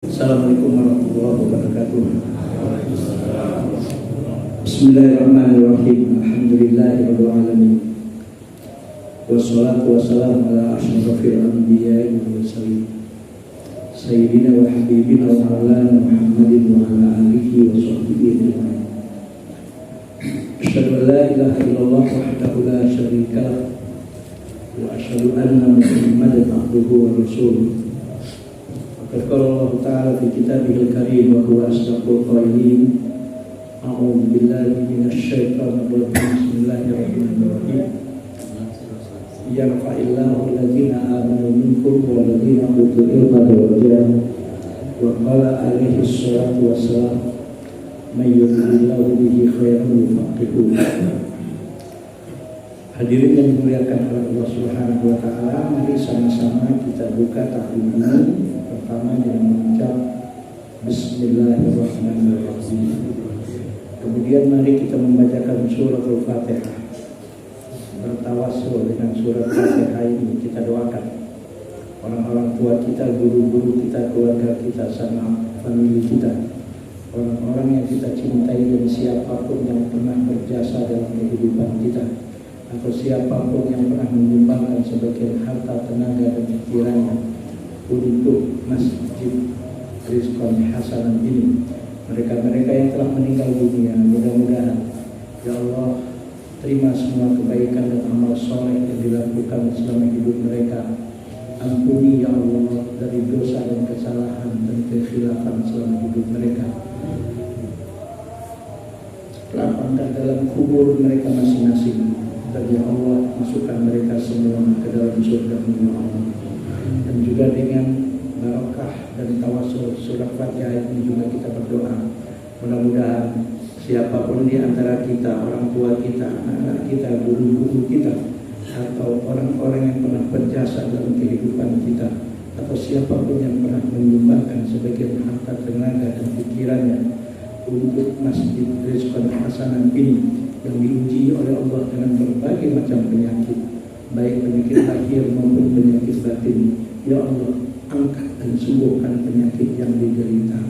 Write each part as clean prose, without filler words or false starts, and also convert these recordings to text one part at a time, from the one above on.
Assalamualaikum warahmatullahi wabarakatuh. Bismillahirrahmanirrahim. Alhamdulillahirabbil alamin. Wassalatu wassalamu ala asyrafil anbiya'i wal mursalin. Sayyidina wa habibina wa maulana Muhammadin wa ala alihi wa sahbihi ajma'in. Asyhadu an la ilaha illallah wahdahu la syarika lah wa asyhadu anna Muhammadan abduhu wa rasuluh. Qala Allah Ta'ala fi kitabihil karim wa huwa asdaqul qailin. A'udzu billahi minasy syaithanir rajim. Bismillahirrahmanirrahim. Yarfa'illahu alladziina aamanu minkum wal ladziina utul ilma darajat. Wa qala alaihi ssalatu wassalam may yuridillahu bihi khairan yufaqihuhu. Hadirin yang dimuliakan oleh Allah Subhanahu wa taala, mari sama-sama kita buka taklim ini. Pertama dengan mengucap Bismillahirrahmanirrahim. Kemudian mari kita membacakan surat Al-Fatihah. Bertawassul dengan surat Al-Fatihah ini kita doakan orang-orang tua kita, guru-guru kita, keluarga kita, sama famili kita, orang-orang yang kita cintai dan siapapun yang pernah berjasa dalam kehidupan kita, atau siapapun yang pernah menyumbangkan sebagian harta, tenaga dan pikirannya untuk Masjid Rizqan Hasanan ini. Mereka-mereka yang telah meninggal dunia, mudah-mudahan ya Allah terima semua kebaikan dan amal soleh yang dilakukan selama hidup mereka. Ampuni ya Allah dari dosa dan kesalahan dan kekhilafan selama hidup mereka. Lapangkan dalam kubur mereka masing-masing, dan ya Allah masukkan mereka semua ke dalam surga-Mu ya Allah. Dan juga dengan barakah dan tawasul surat Fatihah ini juga kita berdoa, mudah-mudahan siapapun di antara kita, orang tua kita, anak-anak kita, guru-guru kita, atau orang-orang yang pernah berjasa dalam kehidupan kita, atau siapapun yang pernah menyumbangkan sebagian harta, tenaga dan pikirannya untuk Masjid Rizqan Hasanan ini yang diuji oleh Allah dengan berbagai macam penyakit, baik penyakit lahir maupun penyakit batin. Ya Allah, angkat dan sembuhkan penyakit yang diderita,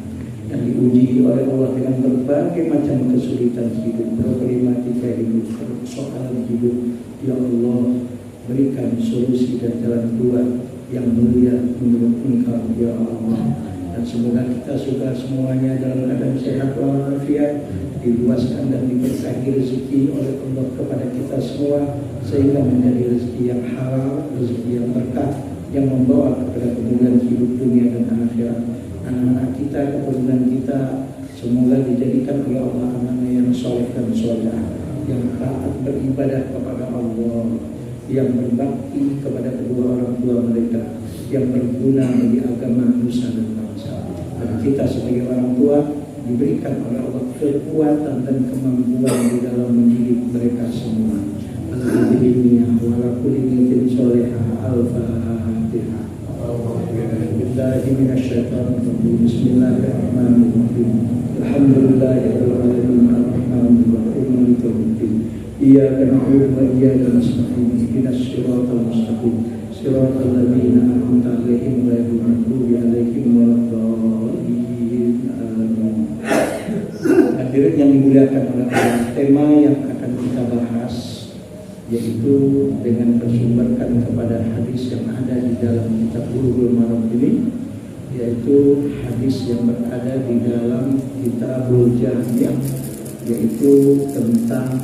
yang diuji oleh Allah dengan berbagai macam kesulitan hidup, problematika hidup, persoalan hidup. Ya Allah, berikan solusi dan jalan keluar yang mulia menurut Engkau ya Allah. Dan semoga kita suka semuanya dalam keadaan sehat walafiat, diluaskan dan diberkahi rezeki oleh Allah kepada kita semua, sehingga menjadi rezeki yang halal, rezeki yang berkah, yang membawa kepada kemuliaan hidup dunia dan akhirat. Anak-anak kita, keturunan kita, semoga dijadikan oleh Allah anak yang soleh dan solehah, yang taat beribadah kepada Allah, yang berbakti kepada kedua orang tua mereka, yang berguna bagi agama nusa dan bangsa. Dan kita sebagai orang tua diberikan oleh Allah kekuatan dan kemampuan di dalam mendidik mereka semua. Alhamdulillah wa ala kulli niyatin sholihah. Al-Fatihah. Bismillahirrahmanirrahim. Alhamdulillahirabbil alamin arrahmanir rahim maliki yaumiddin. Iyyaka na'budu wa iyyaka nasta'in. Ihdinas siratal mustaqim. Siratal ladzina an'amta 'alaihim ghairil maghdubi 'alaihim waladdallin. Amin. Hadirin yang dimuliakan oleh Allah, tema yang akan kita bahas yaitu dengan bersumberkan kepada hadis yang ada di dalam kitab Bulughul Maram ini, yaitu hadis yang berada di dalam Kitabul Jami', yaitu tentang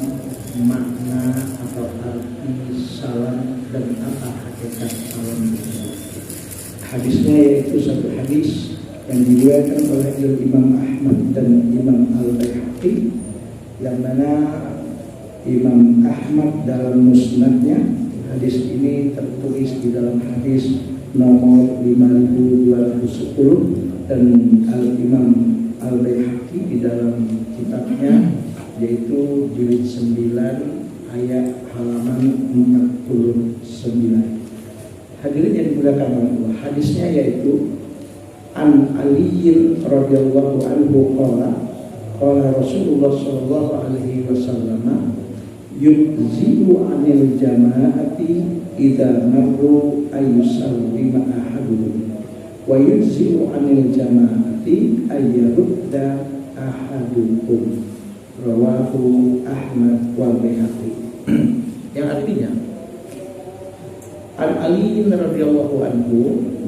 makna atau arti salam dan apa hakikat salam itu. Hadisnya yaitu satu hadis yang diriwayatkan oleh Imam Ahmad dan Imam Al-Baihaqi, yang mana Imam Ahmad dalam musnadnya, hadis ini tertulis di dalam hadis nomor 5210, dan Imam Al-Baihaqi di dalam kitabnya yaitu jilid 9 ayat halaman 49. Hadirin yang dimuliakan oleh Allah, hadisnya yaitu An Aliyin radhiyallahu anhu qala Rasulullah sallallahu alaihi wasallam yujzi'u 'anil jama'ati idza marru ayyusallima ahaduhum wa yujzi'u anil jama'ati ayyarudda ahadukum, rawahu Ahmad wal Baihaqi. Yang artinya An Ali radhiyallahu anhu,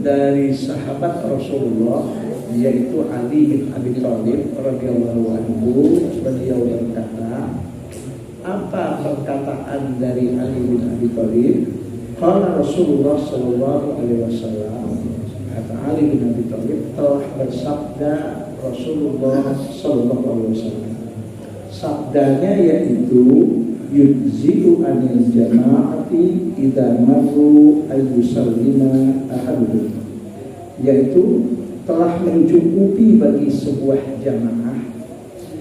dari sahabat Rasulullah yaitu Ali bin Abi Thalib radhiyallahu anhu, beliau berkata, apa perkataan dari Ali bin Abi Thalib? Qala Rasulullah sallallahu alaihi wasallam, kata Ali bin Abi Thalib, telah bersabda Rasulullah sallallahu alaihi wasallam. Sabdanya yaitu yujzi'u anil jama'ati idza marru ayyusallima ahaduhum, yaitu telah mencukupi bagi sebuah jamaah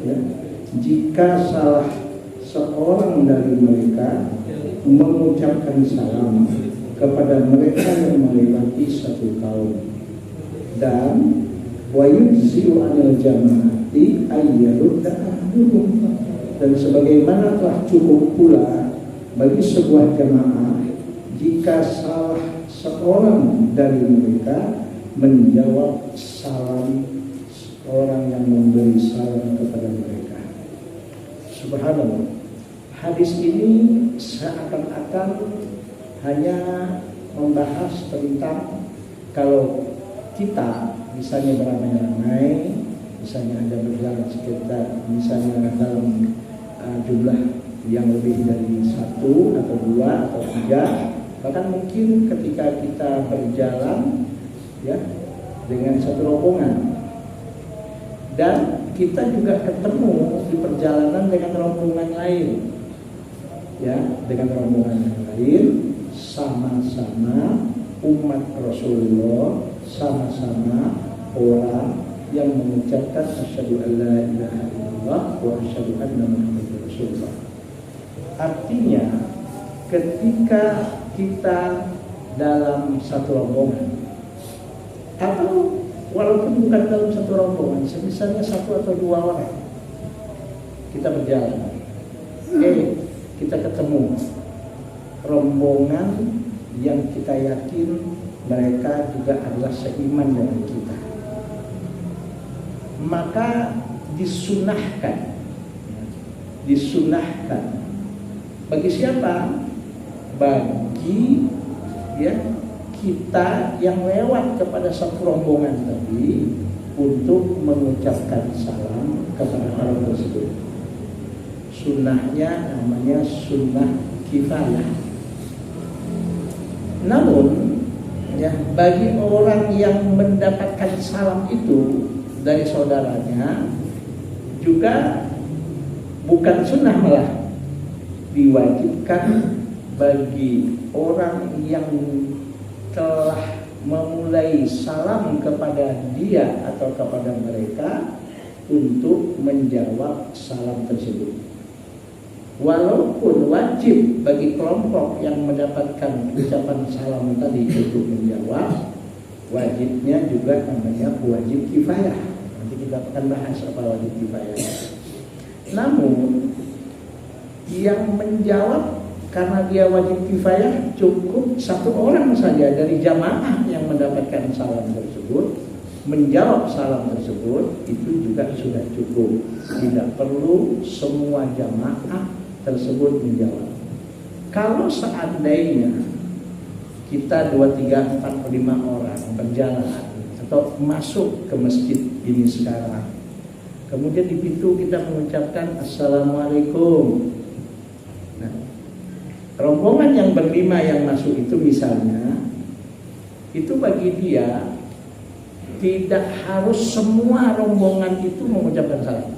ya, jika salah seorang dari mereka mengucapkan salam kepada mereka yang melewati satu kaum, dan wa yujzi'u anil jama'ati ayyarudda ahaduhum, dan sebagaimana telah cukup pula bagi sebuah jamaah jika salah seorang dari mereka menjawab salam orang yang memberi salam kepada mereka. Subhanallah, hadis ini seakan-akan hanya membahas tentang kalau kita misalnya beramai-ramai, misalnya ada berjalan sekitar, misalnya dalam jumlah yang lebih dari 1 atau 2 atau 3, bahkan mungkin ketika kita berjalan ya dengan satu rombongan, dan kita juga ketemu di perjalanan dengan rombongan lain ya, dengan rombongan yang lain, sama-sama umat Rasulullah, sama-sama orang yang mengucapkan asyhadu an la ilaha illallah wa asyhadu anna muhammadar rasulullah. Artinya ketika kita dalam satu rombongan, atau walaupun bukan dalam satu rombongan, misalnya 1 atau 2 orang kita berjalan, kita ketemu rombongan yang kita yakin mereka juga adalah seiman dengan kita, maka disunahkan bagi siapa? Bagi ya kita yang lewat kepada satu rombongan tadi untuk mengucapkan salam kepada orang tersebut. Sunnahnya namanya sunnah kifayah. Namun ya, bagi orang yang mendapatkan salam itu dari saudaranya juga bukan sunnah, malah diwajibkan bagi orang yang telah memulai salam kepada dia atau kepada mereka untuk menjawab salam tersebut. Walaupun wajib bagi kelompok yang mendapatkan ucapan salam tadi untuk menjawab, wajibnya juga namanya wajib kifayah. Nanti kita akan bahas apa wajib kifayah. Namun yang menjawab karena dia wajib kifayah cukup 1 orang saja dari jamaah yang mendapatkan salam tersebut menjawab salam tersebut, itu juga sudah cukup. Tidak perlu semua jamaah tersebut menjawab. Kalau seandainya kita 2, 3, 4, 5 orang berjalan atau masuk ke masjid ini sekarang, kemudian di pintu kita mengucapkan assalamualaikum. Nah, rombongan yang berlima yang masuk itu misalnya, itu bagi dia tidak harus semua rombongan itu mengucapkan salam.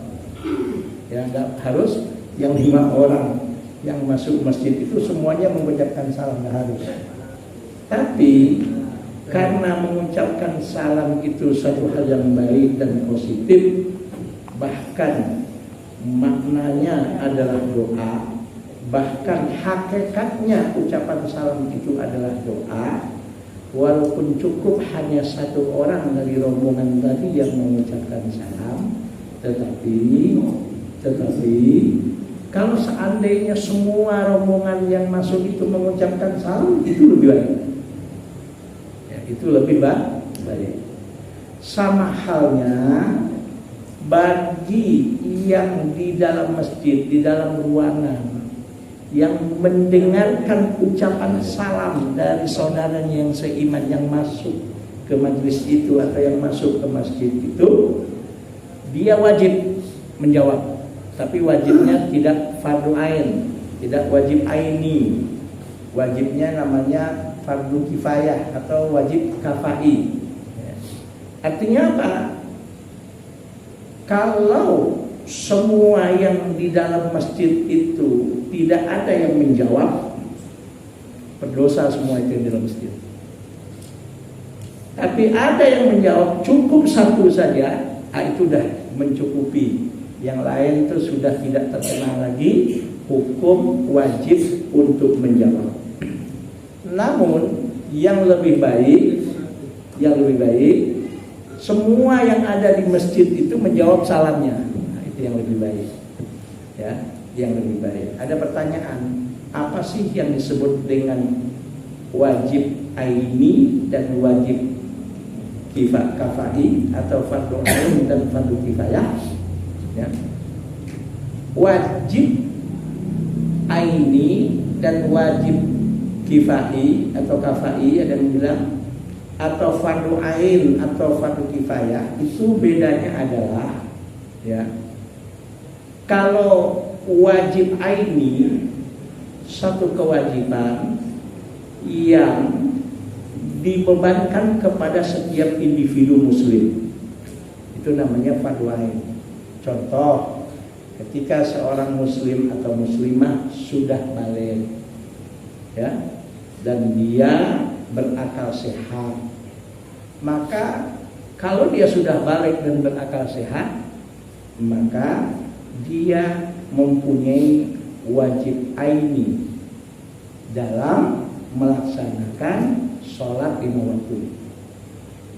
Ya, enggak harus yang 5 orang yang masuk masjid itu semuanya mengucapkan salam, enggak harus. Tapi karena mengucapkan salam itu satu hal yang baik dan positif, bahkan maknanya adalah doa, bahkan hakikatnya ucapan salam itu adalah doa. Walaupun cukup hanya 1 orang dari rombongan tadi yang mengucapkan salam, tetapi kalau seandainya semua rombongan yang masuk itu mengucapkan salam, itu lebih baik. Ya, itu lebih baik. Sama halnya bagi yang di dalam masjid, di dalam ruangan, yang mendengarkan ucapan salam dari saudaranya yang seiman yang masuk ke majelis itu atau yang masuk ke masjid itu, dia wajib menjawab. Tapi wajibnya tidak fardu ain, tidak wajib aini. Wajibnya namanya fardu kifayah atau wajib kafai. Artinya apa? Kalau semua yang di dalam masjid itu tidak ada yang menjawab, berdosa semua itu yang di dalam masjid. Tapi ada yang menjawab, cukup satu saja, itu sudah mencukupi. Yang lain itu sudah tidak terkena lagi hukum wajib untuk menjawab. Namun yang lebih baik semua yang ada di masjid itu menjawab salamnya. Nah, itu yang lebih baik. Ya, yang lebih baik. Ada pertanyaan, apa sih yang disebut dengan wajib aini dan wajib kifai atau fardu ain dan fardu kifayah? Ya. Wajib aini dan wajib kifai atau kafai, ada yang bilang, atau fardu ain atau fardu kifayah, itu bedanya adalah, ya, kalau wajib aini satu kewajiban yang dibebankan kepada setiap individu muslim, itu namanya fardu ain. Contoh, ketika seorang muslim atau muslimah sudah balik, ya, dan dia berakal sehat, maka kalau dia sudah balik dan berakal sehat, maka dia mempunyai wajib aini dalam melaksanakan sholat lima waktu,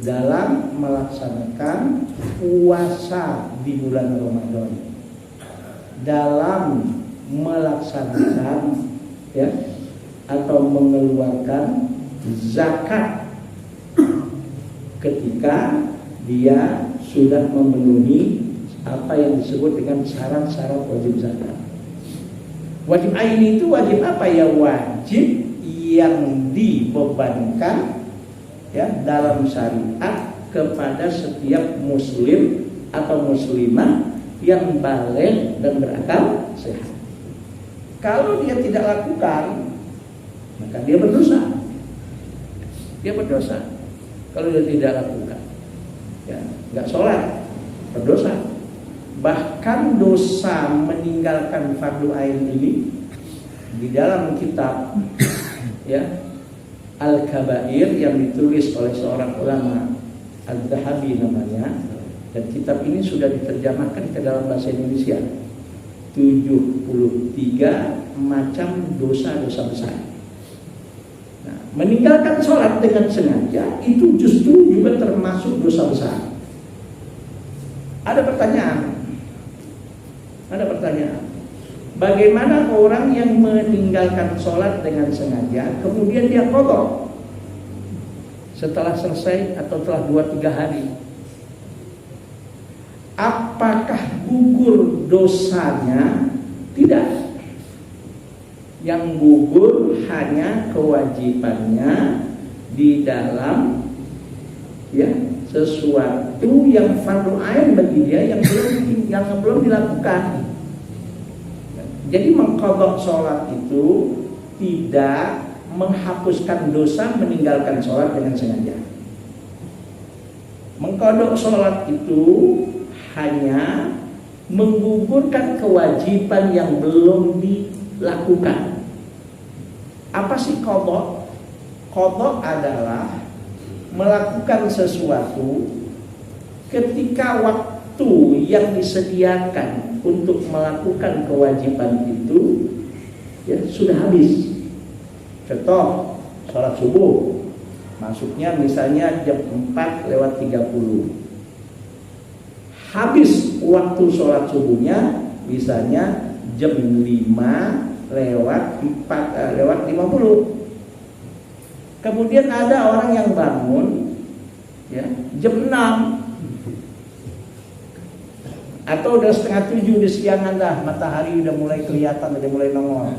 dalam melaksanakan puasa di bulan Ramadan, dalam melaksanakan, ya, atau mengeluarkan zakat ketika dia sudah memenuhi apa yang disebut dengan syarat-syarat wajib zakat. Wajib aini itu wajib apa ya? Wajib yang dibebankan, ya, dalam syariat kepada setiap muslim atau muslimah yang baligh dan berakal sehat. Kalau dia tidak lakukan, maka dia berdosa. Dia berdosa kalau dia tidak lakukan, ya, nggak sholat, berdosa. Bahkan dosa meninggalkan fardu ain ini di dalam kitab, ya, Al-Kabair yang ditulis oleh seorang ulama, Al-Dhahabi namanya, dan kitab ini sudah diterjemahkan ke dalam bahasa Indonesia. 73 macam dosa-dosa besar. Nah, meninggalkan sholat dengan sengaja itu justru juga termasuk dosa besar. Ada pertanyaan, bagaimana orang yang meninggalkan sholat dengan sengaja kemudian dia qadha setelah selesai atau setelah 2-3 hari? Apakah gugur dosanya? Tidak. Yang gugur hanya kewajibannya di dalam, ya, sesuatu yang fardu ain bagi dia yang belum dilakukan. Jadi mengqadha sholat itu tidak menghapuskan dosa meninggalkan sholat dengan sengaja. Mengqadha sholat itu hanya menggugurkan kewajiban yang belum dilakukan. Apa sih qadha? Qadha adalah melakukan sesuatu ketika waktu yang disediakan untuk melakukan kewajiban itu, ya, sudah habis. Contoh, sholat subuh masuknya misalnya jam 4:30. Habis waktu sholat subuhnya misalnya jam 5:50. Kemudian ada orang yang bangun, ya, jam 6 atau udah setengah 7 di siangan dah, matahari udah mulai kelihatan, udah mulai nongol.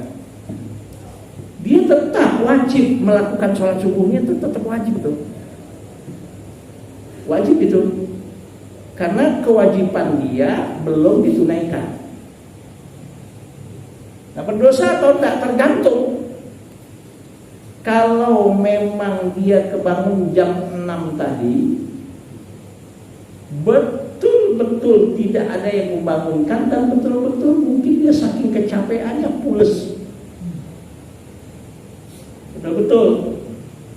Dia tetap wajib melakukan sholat subuhnya, itu tetap wajib tuh. Wajib itu. Karena kewajiban dia belum ditunaikan. Nah, berdosa atau tidak tergantung. Kalau memang dia kebangun jam 6 tadi, betul-betul tidak ada yang membangunkan, dan betul-betul mungkin dia saking kecapeannya pules. Betul-betul.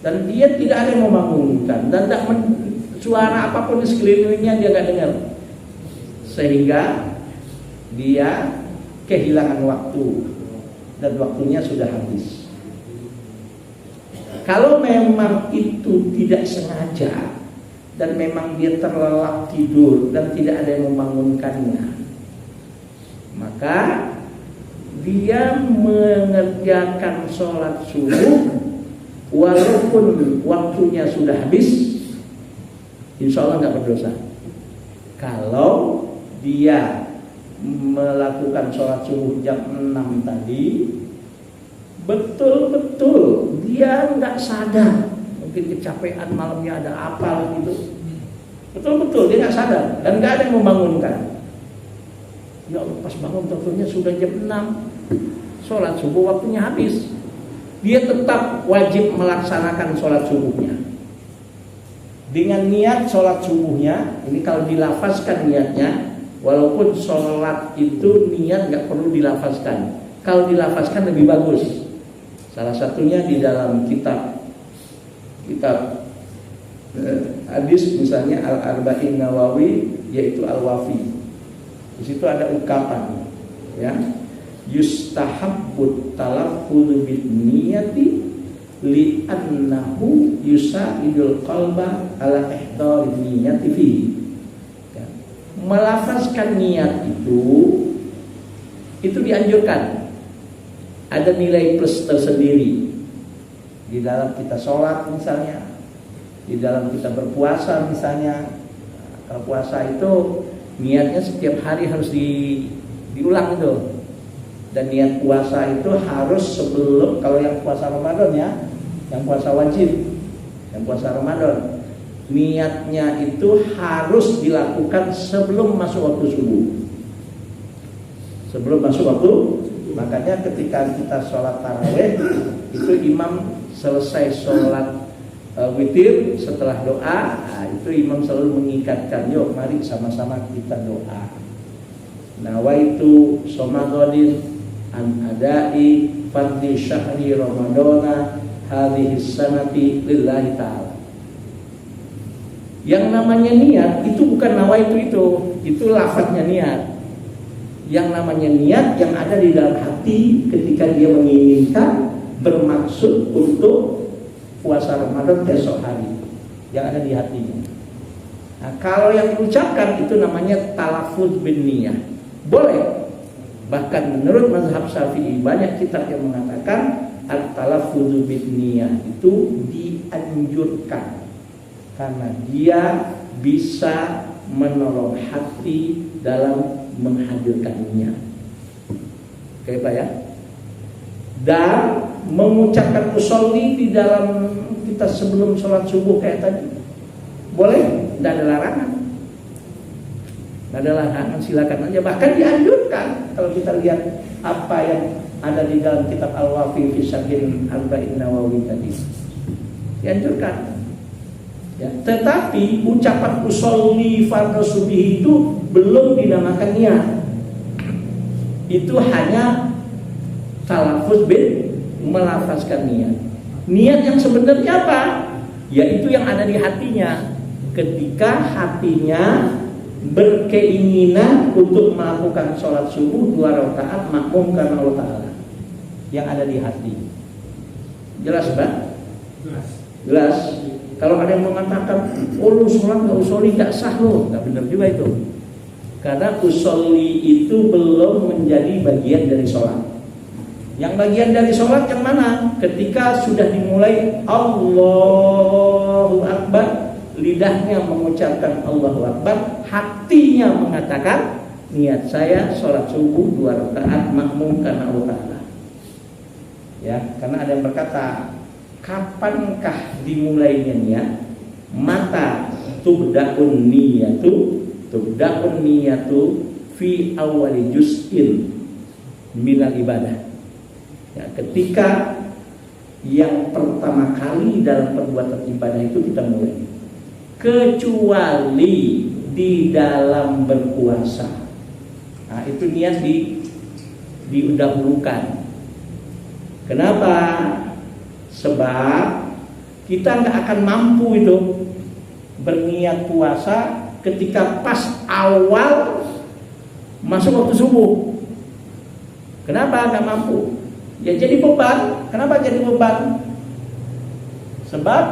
Dan dia tidak ada yang membangunkan, dan tidak suara apapun di sekelilingnya dia nggak dengar, sehingga dia kehilangan waktu dan waktunya sudah habis. Kalau memang itu tidak sengaja dan memang dia terlelap tidur dan tidak ada yang membangunkannya, maka dia mengerjakan sholat subuh walaupun waktunya sudah habis, insya Allah nggak berdosa. Kalau dia melakukan sholat subuh jam 6 tadi, betul-betul dia nggak sadar, mungkin kecapean malamnya ada apa gitu, betul-betul dia nggak sadar dan nggak ada yang membangunkan. Ya Allah, pas bangun tentunya sudah jam 6, sholat subuh waktunya habis. Dia tetap wajib melaksanakan sholat subuhnya dengan niat sholat subuhnya. Ini kalau dilafazkan niatnya, walaupun sholat itu niat nggak perlu dilafazkan, kalau dilafazkan lebih bagus. Salah satunya di dalam kitab hadis misalnya Al-Arba'in Nawawi, yaitu Al-Wafi. Di situ ada ungkapan, ya, yustahabbut talaffuz bin niyati li'annahu yusa'idul qalba ala ihdarin niyati fihi. Melafazkan niat itu dianjurkan. Ada nilai plus tersendiri di dalam kita sholat misalnya, di dalam kita berpuasa misalnya. Kalau puasa itu niatnya setiap hari harus diulang itu. Dan niat puasa itu harus sebelum, kalau yang puasa Ramadan ya, yang puasa wajib, yang puasa Ramadan, niatnya itu harus dilakukan sebelum masuk waktu subuh. Sebelum masuk waktu. Makanya ketika kita sholat tarawih, itu imam selesai sholat witir, setelah doa, itu imam selalu mengikatkan, yuk mari sama-sama kita doa. Nawaitu somadodin an adai fardhi syahri ramadana hadhihi sanati lillahi ta'ala. Yang namanya niat itu bukan nawaitu itu lafadznya niat. Yang namanya niat yang ada di dalam hati ketika dia menginginkan, bermaksud untuk puasa Ramadan besok hari, yang ada di hatinya. Nah, kalau yang diucapkan itu namanya talaffuz bin niyah. Boleh. Bahkan menurut mazhab Syafi'i banyak kitab yang mengatakan at-talaffuz bin niyah itu dianjurkan karena dia bisa menolong hati dalam menghadirkan niat. Oke Pak ya. Dan mengucapkan usolli di dalam kita sebelum sholat subuh kayak tadi, boleh, tidak ada larangan. Tidak ada larangan, silakan aja. Bahkan dianjurkan kalau kita lihat apa yang ada di dalam kitab Al-Wafi fi Syarhin Arba'in Nawawi tadi, dianjurkan. Ya, tetapi ucapan usolli fardhu subhi itu belum dinamakan niat. Itu hanya talaffuz bin, melafazkan niat. Niat yang sebenarnya apa? Yaitu yang ada di hatinya. Ketika hatinya berkeinginan untuk melakukan sholat subuh 2 rakaat makmum karena Allah Ta'ala, yang ada di hati. Jelas Pak? Jelas. Kalau ada yang mengatakan, oh lu sholat nggak usolli nggak sah lo, nggak benar juga itu. Karena usolli itu belum menjadi bagian dari sholat. Yang bagian dari sholat yang mana? Ketika sudah dimulai Allahu Akbar, lidahnya mengucapkan Allahu Akbar, hatinya mengatakan niat saya sholat subuh 2 rakaat makmum karena Allah Ta'ala. Ya, karena ada yang berkata, kapankah dimulainya niat? Mata tubda'un niyatu fi awali juz'in minal ibadah. Ya, ketika yang pertama kali dalam perbuatan ibadah itu kita mulai, kecuali di dalam berpuasa. Nah, itu niat didahulukan. Kenapa? Sebab kita nggak akan mampu itu berniat puasa ketika pas awal masuk waktu subuh. Kenapa nggak mampu? Ya jadi beban. Kenapa jadi beban? Sebab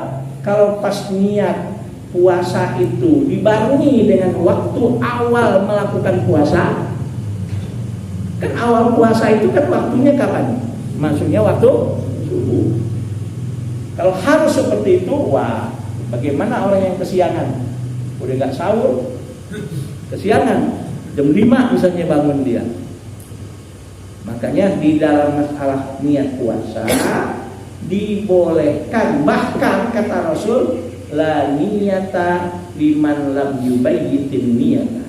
kalau pas niat puasa itu dibarengi dengan waktu awal melakukan puasa, kan awal puasa itu kan waktunya kapan? Maksudnya waktu subuh. Kalau harus seperti itu, wah, bagaimana orang yang kesiangan? Udah gak sahur, kesiangan, jam 5 misalnya bangun dia. Makanya di dalam masalah niat puasa dibolehkan, bahkan kata Rasul, la niyata liman lam yubayyitin niyata,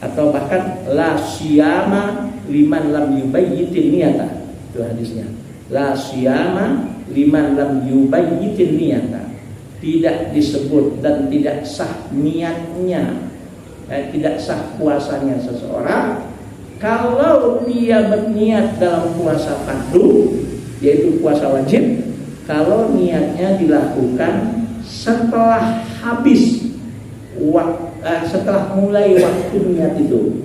atau bahkan la siyama liman lam yubayyitin niyata. Itu hadisnya, la siyama liman lam yubayyitin niyata. Tidak disebut dan tidak sah niatnya, tidak sah puasanya seseorang kalau dia berniat dalam puasa fardu, yaitu puasa wajib, kalau niatnya dilakukan setelah habis setelah mulai waktu niat itu,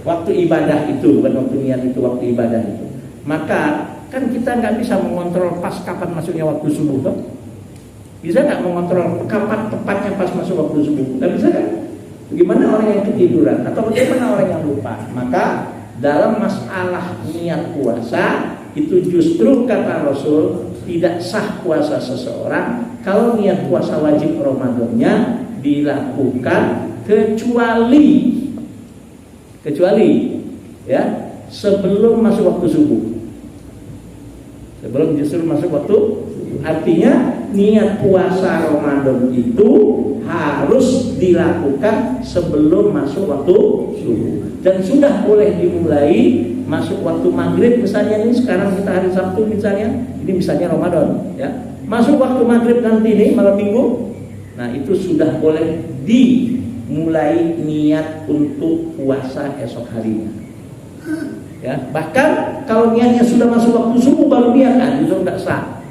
waktu ibadah itu, bukan waktu niat itu, waktu ibadah itu. Maka kan kita nggak bisa mengontrol pas kapan masuknya waktu subuh, toh? Bisa nggak mengontrol kapan tepatnya pas masuk waktu subuh? Nggak bisa kan? Bagaimana orang yang ketiduran atau bagaimana orang yang lupa? Maka dalam masalah niat puasa itu justru kata Rasul tidak sah puasa seseorang kalau niat puasa wajib Ramadannya dilakukan kecuali ya sebelum masuk waktu subuh. Sebelum justru masuk waktu, artinya niat puasa Ramadan itu harus dilakukan sebelum masuk waktu subuh. Dan sudah boleh dimulai masuk waktu maghrib misalnya, ini sekarang kita hari Sabtu misalnya, ini misalnya Ramadan ya. Masuk waktu maghrib nanti nih malam minggu, nah itu sudah boleh dimulai niat untuk puasa esok harinya. Ya, bahkan kalau niatnya sudah masuk waktu subuh baru niat, itu tidak sah.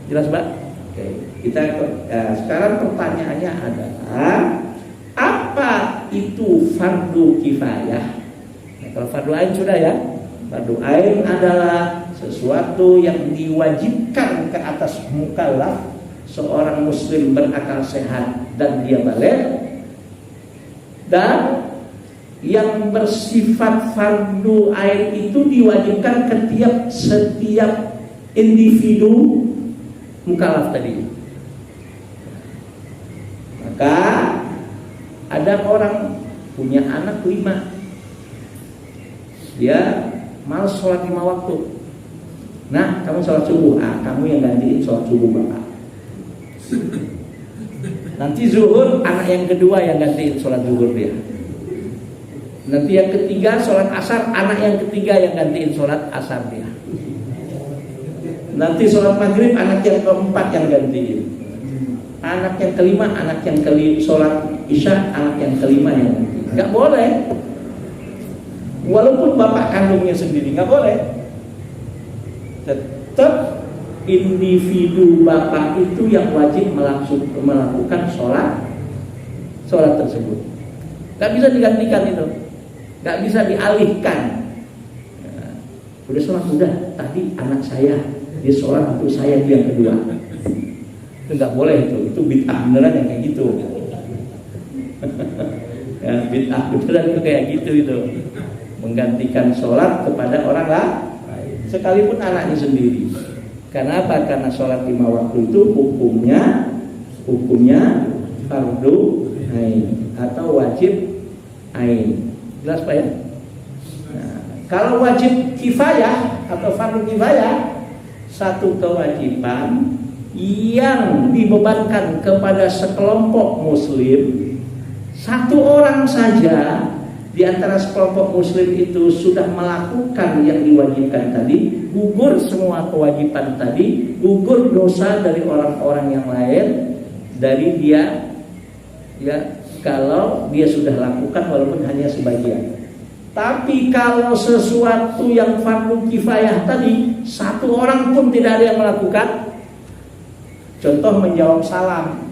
Jelas, Pak? Oke. Kita sekarang pertanyaannya adalah apa itu fardu kifayah? Nah, kalau fardu ain sudah ya. Fardu ain adalah sesuatu yang diwajibkan ke atas mukallaf, seorang muslim berakal sehat dan dia baligh, dan yang bersifat fardu ain itu diwajibkan ke setiap individu mukallaf tadi. Maka ada orang punya anak 5, dia malas sholat 5 waktu. Nah, kamu sholat subuh, kamu yang gantiin sholat subuh bapak. Nanti zuhur anak yang kedua yang gantiin sholat zuhur dia. Nanti yang ketiga sholat asar, anak yang ketiga yang gantiin sholat asar dia. Nanti sholat maghrib anak yang keempat yang gantiin. Anak yang kelima, anak yang sholat isya, anak yang kelima yang gantiin. Gak boleh. Walaupun bapak kandungnya sendiri gak boleh. Tetap individu bapak itu yang wajib melakukan sholat tersebut. Gak bisa digantikan itu. Gak bisa dialihkan. Udah sholat, udah tadi anak saya dia sholat, itu saya yang kedua. Itu nggak boleh itu bid'ah beneran yang kayak gitu. Ya, bid'ah beneran itu kayak gitu itu. Menggantikan sholat kepada orang lain, sekalipun anaknya sendiri. Kenapa? Karena sholat 5 waktu itu hukumnya fardu ain atau wajib ain. Jelas Pak ya? Nah, kalau wajib kifayah atau fardu kifayah, satu kewajiban yang dibebankan kepada sekelompok muslim, satu orang saja di antara sekelompok muslim itu sudah melakukan yang diwajibkan tadi, gugur semua kewajiban tadi, gugur dosa dari orang-orang yang lain dari dia, ya, kalau dia sudah lakukan walaupun hanya sebagian. Tapi kalau sesuatu yang fardu kifayah tadi, satu orang pun tidak ada yang melakukan, contoh menjawab salam,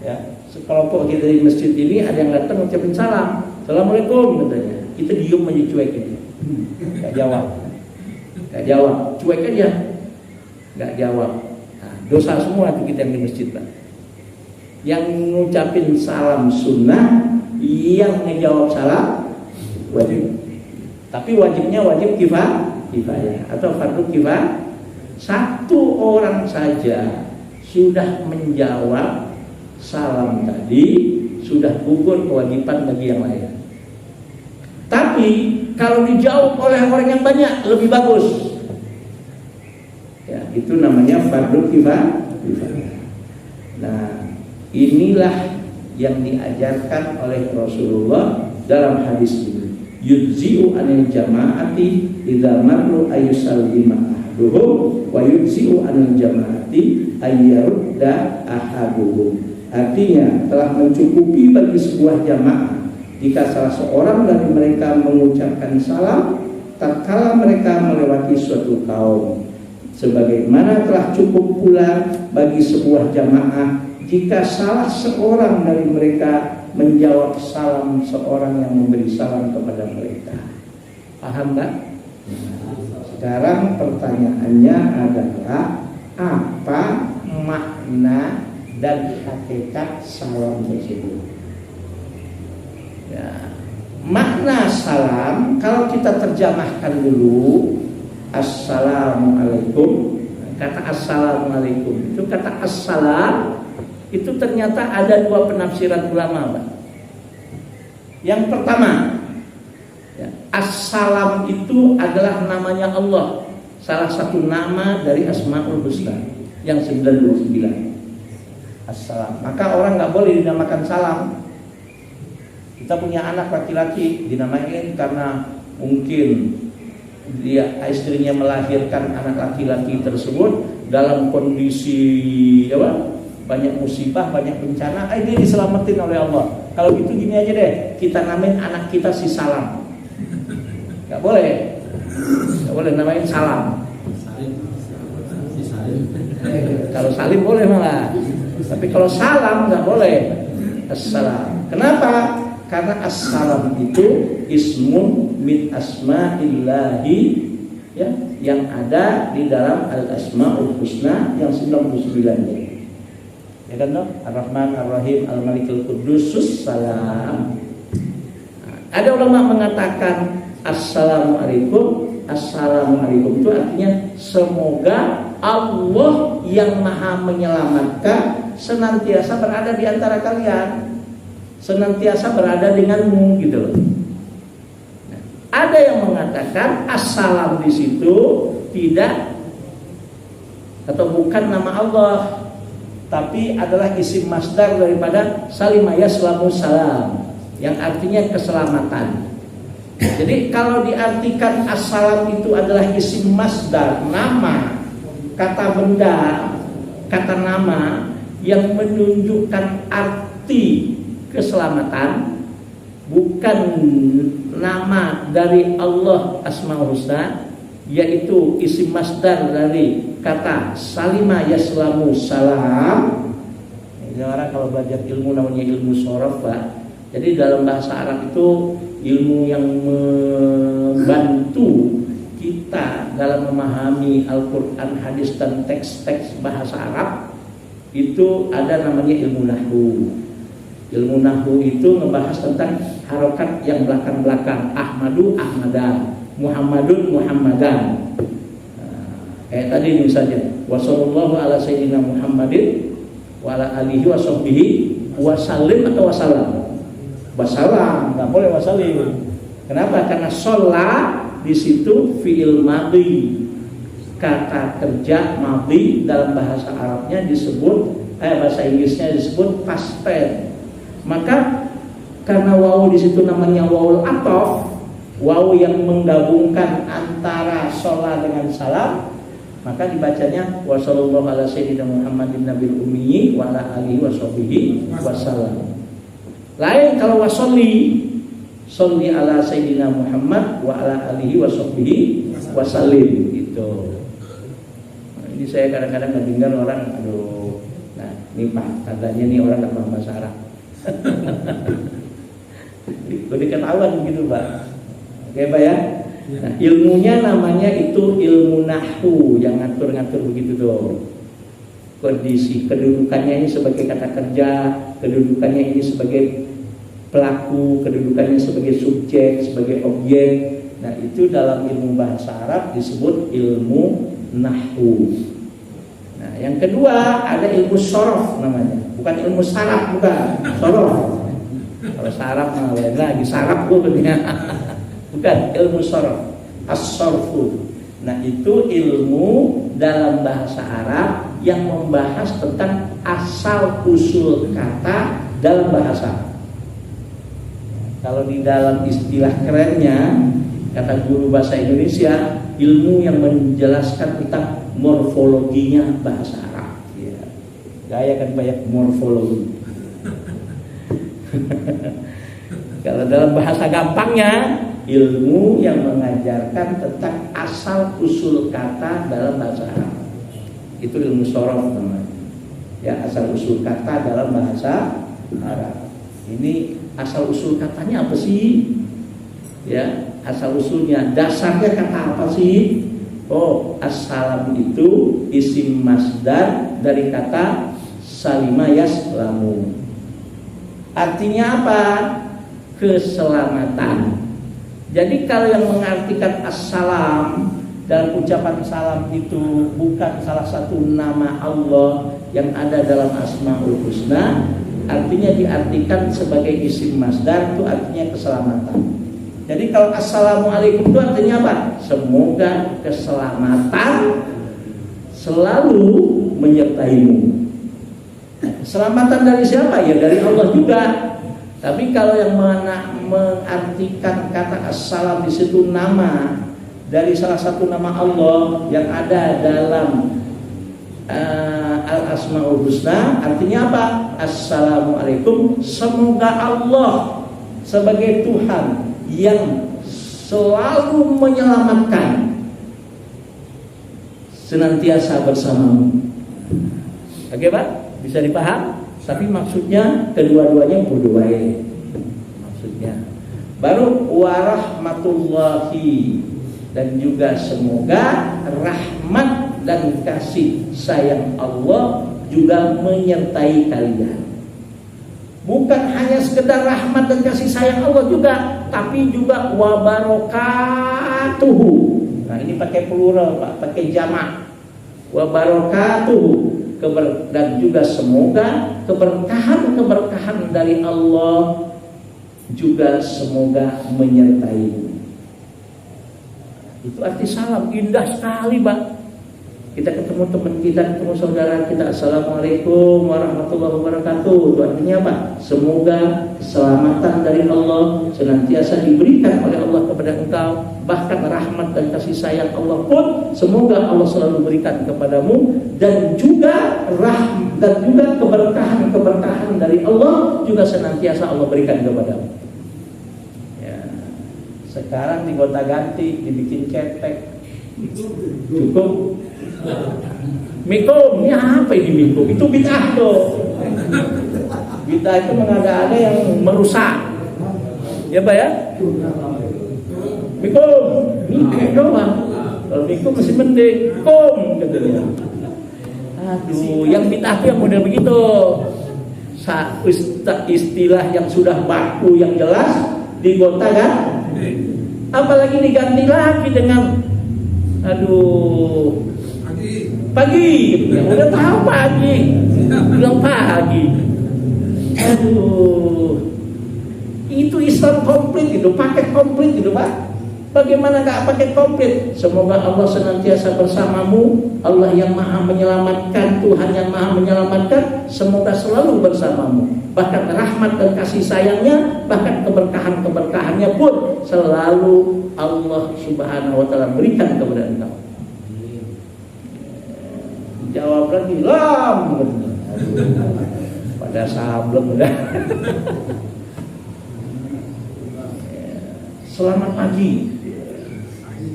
ya, sekelompok kita di masjid ini ada yang datang ucapin salam, assalamualaikum katanya, kita diem aja cuek aja, nggak jawab, cuek aja, nggak jawab. Nah, dosa semua itu kita yang di masjid Pak. Yang ngucapin salam sunnah, yang ngejawab salam wajib. Tapi wajibnya wajib kifayah atau fardu kifayah. Satu orang saja sudah menjawab salam tadi, sudah gugur kewajiban bagi yang lain. Tapi kalau dijawab oleh orang yang banyak lebih bagus. Ya, itu namanya fardu kifayah. Nah, inilah yang diajarkan oleh Rasulullah dalam hadis ini. Yujzi'u anil jama'ati idza marru ayusallima ahaduhum wa yujzi'u anil jama'ati ayyarudda ahaduhum. Artinya telah mencukupi bagi sebuah jamaah jika salah seorang dari mereka mengucapkan salam tatkala mereka melewati suatu kaum, sebagaimana telah cukup pula bagi sebuah jamaah jika salah seorang dari mereka menjawab salam seorang yang memberi salam kepada mereka. Paham nggak? Sekarang pertanyaannya adalah apa makna dan hakikat salam tersebut? Ya, makna salam kalau kita terjemahkan dulu, assalamualaikum. Kata assalamualaikum itu kata assalam itu ternyata ada dua penafsiran ulama, Pak. Yang pertama, ya, assalam itu adalah namanya Allah, salah satu nama dari Asmaul Husna yang 99. Assalam. Maka orang nggak boleh dinamakan salam. Kita punya anak laki-laki dinamain karena mungkin dia istrinya melahirkan anak laki-laki tersebut dalam kondisi apa? Banyak musibah, banyak bencana, dia diselamatin oleh Allah. Kalau gitu gini aja deh, kita namain anak kita si Salam. Gak boleh namain Salam. Kalau Salim boleh malah, tapi kalau Salam gak boleh. Assalam. Kenapa? Karena assalam itu ismun min asma'illahi, ya, yang ada di dalam al-asma'ul husna yang 99-nya. Ya kan dong? Ar-Rahman, Ar-Rahim, Al-Malikul Qudusus Salam. Ada ulama mengatakan assalamualaikum. Assalamualaikum itu artinya semoga Allah yang maha menyelamatkan senantiasa berada di antara kalian, senantiasa berada denganmu, gitu loh. Nah, ada yang mengatakan assalam di situ tidak atau bukan nama Allah, tapi adalah isim masdar daripada salima yaslamu salam, yang artinya keselamatan. Jadi kalau diartikan assalam itu adalah isim masdar, nama, kata benda, kata nama yang menunjukkan arti keselamatan, bukan nama dari Allah Asmaul Husna, yaitu isim masdar dari kata salima yaslamu salam. Ini orang kalau belajar ilmu namanya ilmu shorof, Pak. Jadi dalam bahasa Arab itu ilmu yang membantu kita dalam memahami Al-Quran, hadis dan teks-teks bahasa Arab. Itu ada namanya ilmu nahwu. Ilmu nahwu itu membahas tentang harokat yang belakang-belakang. Ahmadu, Ahmadan, Muhammadun, Muhammadan. Kayak tadi misalnya, wassallallahu ala sayyidina Muhammadin wa ala alihi wa sahbihi wasallim atau wasalam. Wasalam, nggak boleh wasalim. Kenapa? Karena sholat di situ fi'il madhi, kata kerja madhi dalam bahasa Arabnya disebut, bahasa Inggrisnya disebut past tense. Maka karena wawu di situ namanya wawul athof, wawu yang menggabungkan antara sholat dengan salam, maka dibacanya wa sallallahu ala sayyidina Muhammadin nabil ummi wa ala alihi wa sahbihi wasallam. Lain kalau wasolli, sholli ala sayyidina Muhammad wa ala alihi wa sahbihi wasallim gitu. Nah, ini saya kadang-kadang mendengar orang, aduh, nah ini Pak, katanya nih orang enggak paham bahasa Arab. Udah ketahuan gitu Pak. Oke Pak ya. Nah, ilmunya namanya itu ilmu nahwu, yang ngatur-ngatur begitu tuh. Kondisi kedudukannya ini sebagai kata kerja, kedudukannya ini sebagai pelaku, kedudukannya sebagai subjek, sebagai objek. Nah, itu dalam ilmu bahasa Arab disebut ilmu nahwu. Nah, yang kedua ada ilmu shorof namanya. Bukan ilmu saraf, bukan. Shorof. Kalau saraf lain lagi, saraf bukannya. Bukan, ilmu shorof, as-sorfu. Nah, itu ilmu dalam bahasa Arab yang membahas tentang asal usul kata dalam bahasa. Kalau di dalam istilah kerennya, kata guru bahasa Indonesia, ilmu yang menjelaskan tentang morfologinya bahasa Arab. Ya. Gaya kan banyak morfologi. Kalau dalam bahasa gampangnya, ilmu yang mengajarkan tentang asal usul kata dalam bahasa Arab. Itu ilmu shorof namanya. Ya, asal usul kata dalam bahasa Arab. Ini asal usul katanya apa sih? Ya, asal usulnya, dasarnya kata apa sih? Oh, assalam itu isim masdar dari kata salima yaslamu. Artinya apa? Keselamatan. Jadi kalau yang mengartikan assalam dalam ucapan salam itu bukan salah satu nama Allah yang ada dalam Asmaul Husna, artinya diartikan sebagai isim masdar, itu artinya keselamatan. Jadi kalau assalamualaikum itu artinya apa? Semoga keselamatan selalu menyertaimu. Keselamatan dari siapa? Ya dari Allah juga. Tapi kalau yang mengartikan kata assalam di situ nama dari salah satu nama Allah yang ada dalam Al-Asmaul Husna, artinya apa? Assalamualaikum, semoga Allah sebagai Tuhan yang selalu menyelamatkan senantiasa bersamamu. Oke Pak? Bisa dipaham? Tapi maksudnya kedua-duanya berdoa. Maksudnya baru warahmatullahi, dan juga semoga rahmat dan kasih sayang Allah juga menyertai kalian. Bukan hanya sekedar rahmat dan kasih sayang Allah juga, tapi juga wabarakatuhu. Nah, ini pakai plural Pak, pakai jamak. Wabarakatuhu, dan juga semoga keberkahan dari Allah juga semoga menyertai. Itu arti salam, indah sekali Pak. Kita ketemu teman kita, ketemu saudara kita, assalamualaikum warahmatullahi wabarakatuh. Itu artinya apa? Semoga keselamatan dari Allah senantiasa diberikan oleh Allah kepada engkau. Bahkan rahmat dan kasih sayang Allah pun semoga Allah selalu berikan kepadamu, dan juga keberkahan dari Allah juga senantiasa Allah berikan kepadamu. Ya. Sekarang digonta-ganti, dibikin cetek. Cukup. Mikum, ini apa ini mikum? Itu bid'ah tuh. Bid'ah itu mengada-ada yang merusak. Ya Pak ya? Mikum, ini doang. Kalau mikum masih mending. Kum, katanya. Aduh, yang bid'ah itu yang model begitu. Istilah yang sudah baku, yang jelas digonta kan? Apalagi diganti lagi dengan Pagi. Ya, udah tahu pagi. Bilang pagi. Aduh. Itu Islam komplit itu, paket komplit itu, Pak. Bagaimana gak paket komplit? Semoga Allah senantiasa bersamamu. Allah yang maha menyelamatkan, Tuhan yang maha menyelamatkan, semoga selalu bersamamu. Bahkan rahmat dan kasih sayangnya, bahkan keberkahan-keberkahannya pun selalu Allah subhanahu wa ta'ala berikan kepada engkau. Jawab lagi, lam. Pada sableng udah. Selamat pagi.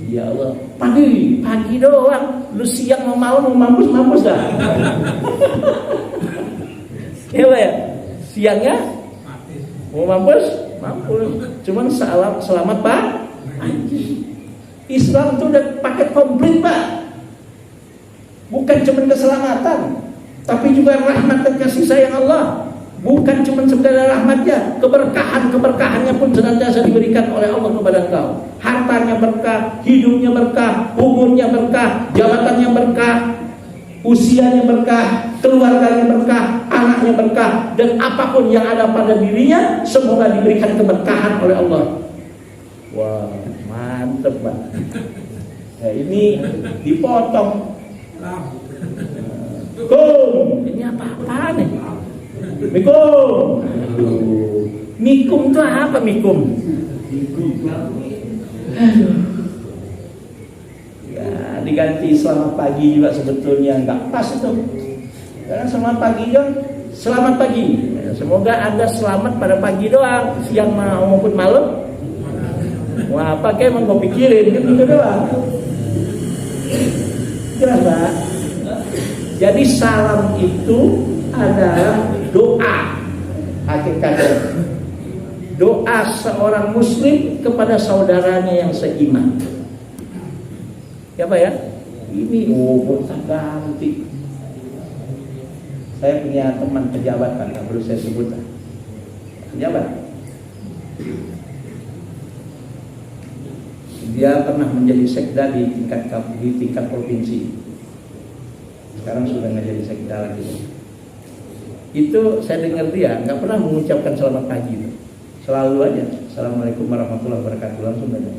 Ya Allah, pagi doang. Lu siang mau malam mau mampus dah. Ya, siangnya mau mampus. Cuman selamat Pak. Islam itu udah paket komplit Pak. Bukan cuma keselamatan, tapi juga rahmat dan kasih sayang Allah. Bukan cuma sekedar rahmatnya, keberkahannya pun senantiasa diberikan oleh Allah kepada engkau. Hartanya berkah, hidupnya berkah, umurnya berkah, jabatannya berkah, usianya berkah, keluarganya berkah, anaknya berkah, dan apapun yang ada pada dirinya semoga diberikan keberkahan oleh Allah. Wah, mantep Pak. Nah, ini dipotong. Ini apa nih? Mikum. Mikum itu apa mikum? Ya, diganti selamat pagi juga sebetulnya nggak pas itu. Karena selamat pagi kan selamat pagi. Semoga Anda selamat pada pagi doang, siang maupun malam. Wah, apa kayak emang gue pikirin kan gitu doang. Jelas Pak. Jadi salam itu adalah doa hakikatnya. Doa seorang muslim kepada saudaranya yang seiman. Ya Pak ya? Ini tak ganti. Saya punya teman pejabat kan, perlu saya sebut. Pejabat. Dia pernah menjadi sekda di tingkat provinsi. Sekarang sudah nggak jadi sekda lagi. Itu saya dengar dia nggak pernah mengucapkan selamat pagi itu. Selalu aja Assalamualaikum warahmatullahi wabarakatuh langsung aja.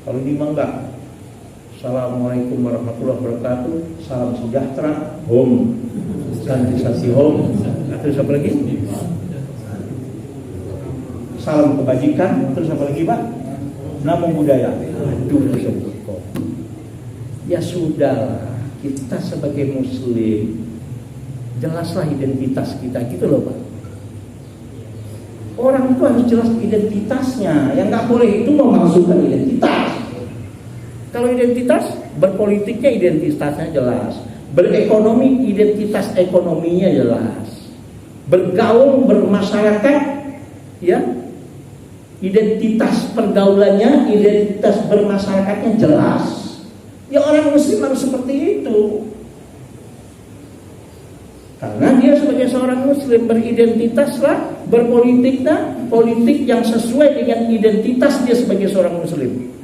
Kalau di Mangga Assalamualaikum warahmatullahi wabarakatuh, salam sejahtera, home, santisasi home. Terus apa lagi? Salam kebajikan. Terus apa lagi Pak? Namo Buddhaya. Aduh, sebut kok. Ya sudah, kita sebagai muslim jelaslah identitas kita gitu loh Pak. Orang itu harus jelas identitasnya. Yang nggak boleh itu memasukkan identitas. Kalau identitas, berpolitiknya identitasnya jelas. Berekonomi, identitas ekonominya jelas. Bergaul, bermasyarakat, ya, identitas pergaulannya, identitas bermasyarakatnya jelas. Ya orang muslim harus seperti itu. Karena dia sebagai seorang muslim beridentitaslah, berpolitiklah, politik yang sesuai dengan identitas dia sebagai seorang muslim.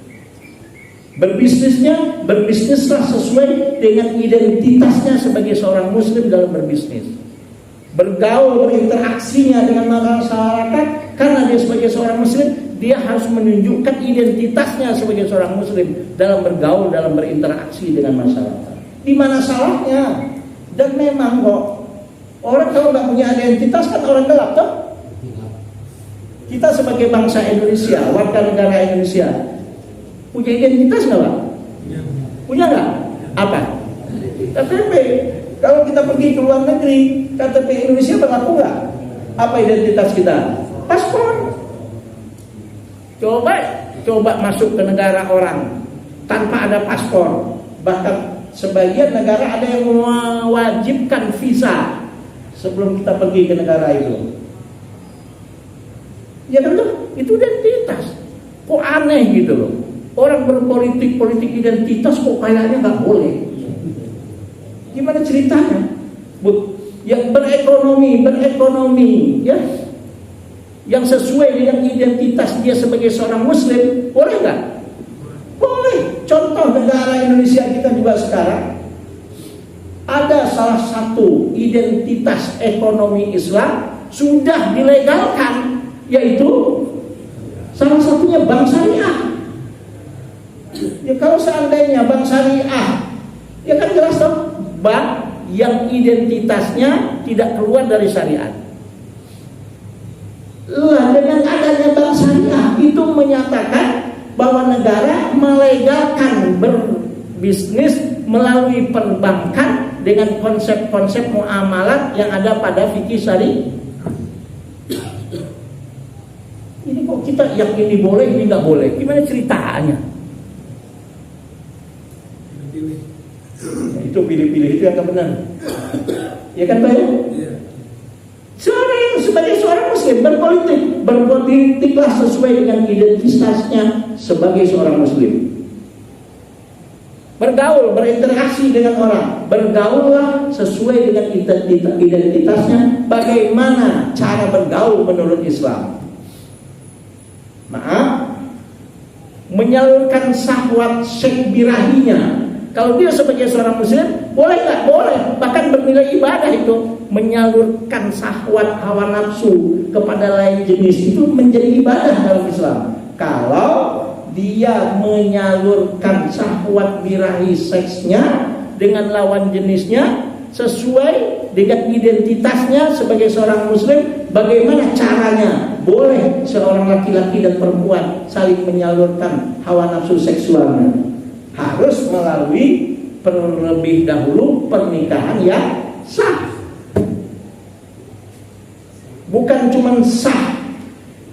Berbisnislah sesuai dengan identitasnya sebagai seorang muslim dalam berbisnis. Bergaul, berinteraksinya dengan masyarakat, karena dia sebagai seorang muslim, dia harus menunjukkan identitasnya sebagai seorang muslim dalam bergaul, dalam berinteraksi dengan masyarakat. Di mana salahnya? Dan memang kok orang kalau nggak punya identitas kan orang gelap toh. Kita sebagai bangsa Indonesia, warga negara Indonesia, punya identitas nggak Pak? Punya nggak? Apa? KTP. Kalau kita pergi ke luar negeri, KTP Indonesia berlaku nggak? Apa identitas kita? Paspor. Coba masuk ke negara orang tanpa ada paspor. Bahkan sebagian negara ada yang mewajibkan visa sebelum kita pergi ke negara itu. Ya kan tuh, itu identitas. Kok aneh gitu loh. Orang berpolitik identitas kok kayaknya nggak boleh. Gimana ceritanya? Yang berekonomi, ya, yang sesuai dengan identitas dia sebagai seorang muslim, boleh nggak? Boleh. Contoh negara Indonesia kita juga sekarang, ada salah satu identitas ekonomi Islam sudah dilegalkan, yaitu salah satunya bank syariah. Ya kalau seandainya bank syariah, ya kan jelas toh, bank yang identitasnya tidak keluar dari syariat. Lah dengan adanya bank syariah itu menyatakan bahwa negara melegalkan berbisnis melalui perbankan dengan konsep-konsep muamalat yang ada pada fikih syariah. Ini kok kita yang ini boleh, ini nggak boleh? Gimana ceritanya? Ya, itu pilih-pilih itu yang nggak benar. Ya kan Pak? Seorang sebagai seorang Muslim berpolitiklah sesuai dengan identitasnya sebagai seorang Muslim. Bergaul, berinteraksi dengan orang, bergaullah sesuai dengan identitasnya. Bagaimana cara bergaul menurut Islam? Maaf, menyalurkan syahwat seks birahinya. Kalau dia sebagai seorang Muslim, boleh nggak? Boleh. Bahkan bernilai ibadah itu. Menyalurkan syahwat hawa nafsu kepada lain jenis itu menjadi ibadah dalam Islam. Kalau dia menyalurkan syahwat birahi seksnya dengan lawan jenisnya sesuai dengan identitasnya sebagai seorang Muslim, bagaimana caranya? Boleh seorang laki-laki dan perempuan saling menyalurkan hawa nafsu seksualnya. Harus melalui terlebih dahulu pernikahan yang sah. Bukan cuma sah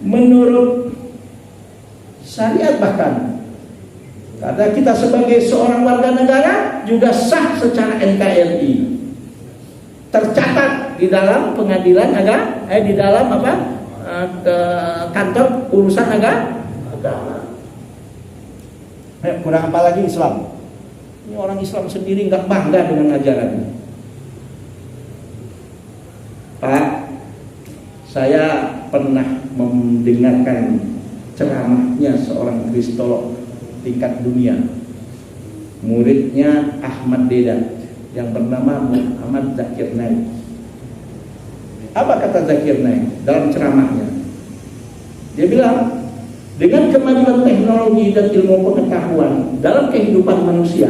menurut syariat, bahkan karena kita sebagai seorang warga negara juga sah secara NKRI, tercatat di dalam pengadilan agama, di dalam kantor urusan agama. Kurang apa lagi Islam? Ini orang Islam sendiri nggak bangga dengan ajarannya. Pak, saya pernah mendengarkan ceramahnya seorang kristolog tingkat dunia, muridnya Ahmad Dedat yang bernama Muhammad Zakir Naik. Apa kata Zakir Naik dalam ceramahnya? Dia bilang, dengan kemajuan teknologi dan ilmu pengetahuan dalam kehidupan manusia,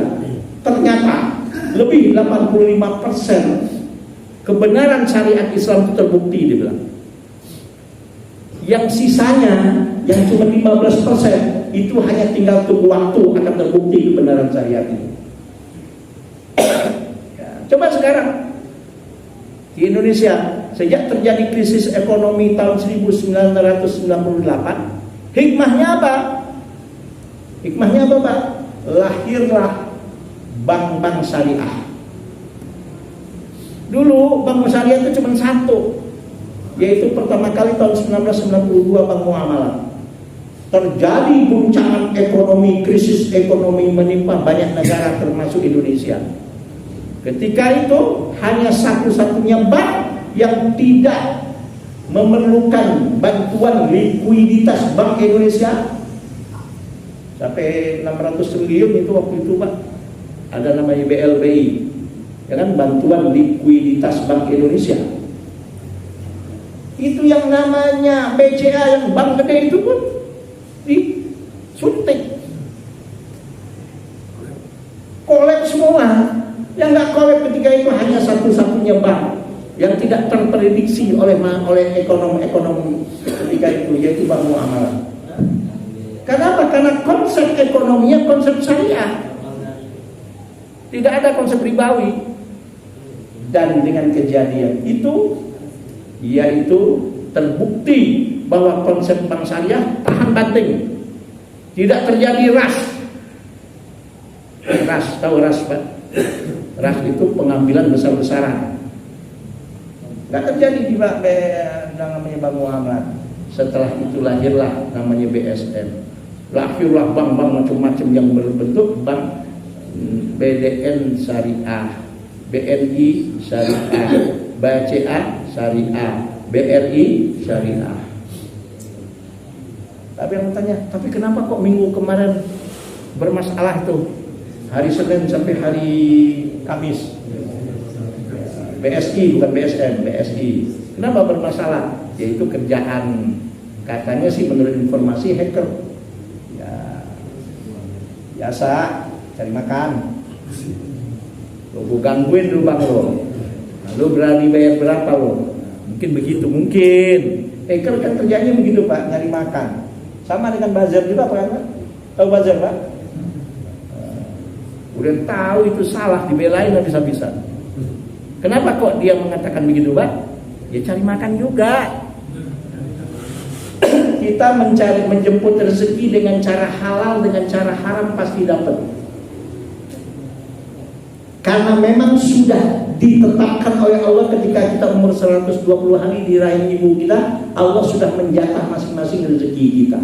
ternyata lebih 85% kebenaran syariat Islam itu terbukti, dia bilang. Yang sisanya, yang cuma 15%, itu hanya tinggal tunggu waktu akan terbukti kebenaran syariat ini. Ya, coba sekarang di Indonesia, sejak terjadi krisis ekonomi tahun 1998, hikmahnya apa? Hikmahnya apa Pak? Lahirlah bank-bank syariah. Dulu bank syariah itu cuma satu, yaitu pertama kali tahun 1992 Bank Muamalah. Terjadi guncangan ekonomi, krisis ekonomi menimpa banyak negara termasuk Indonesia. Ketika itu hanya satu-satunya bank yang tidak memerlukan bantuan likuiditas Bank Indonesia sampai 600 triliun itu waktu itu Pak. Ada namanya BLBI, ya kan, bantuan likuiditas Bank Indonesia. Itu yang namanya BCA yang bank gede itu pun disuntik, kolab semua. Yang nggak kolab ketika itu hanya satu-satunya bank yang tidak terprediksi oleh ekonom-ekonom ketika itu, yaitu Bank Muamalah. Kenapa? Karena konsep ekonominya konsep syariah, tidak ada konsep ribawi. Dan dengan kejadian itu, yaitu terbukti bahwa konsep bank syariah tahan banting, tidak terjadi ras. Tahu ras Pak? Ras itu pengambilan besar-besaran. Nggak terjadi di namanya Bank Muamalah. Setelah itu lahirlah namanya BSN. Lahirlah bank-bank macam-macam yang berbentuk bank, BDN Syariah, BNI Syariah, BCA Syariah, BRI Syariah. Tapi yang bertanya, tapi kenapa kok minggu kemarin bermasalah itu? Hari Senin sampai hari Kamis. BSI bukan BSN, BSI. Kenapa bermasalah? Yaitu kerjaan, katanya sih menurut informasi hacker. Ya, biasa cari makan. Gue gangguin lu bang lo. Lu berani bayar berapa lo? Mungkin begitu, mungkin. Hacker kan kerjanya begitu pak, nyari makan. Sama dengan buzzer juga pak, kan? Tahu buzzer pak? Udah tahu itu salah, dibelain habis-habisan. Kenapa kok dia mengatakan begitu pak? Ya cari makan juga. Kita menjemput rezeki dengan cara halal, dengan cara haram pasti dapat. Karena memang sudah ditetapkan oleh Allah ketika kita umur 120 hari di rahim ibu kita, Allah sudah menjatah masing-masing rezeki kita.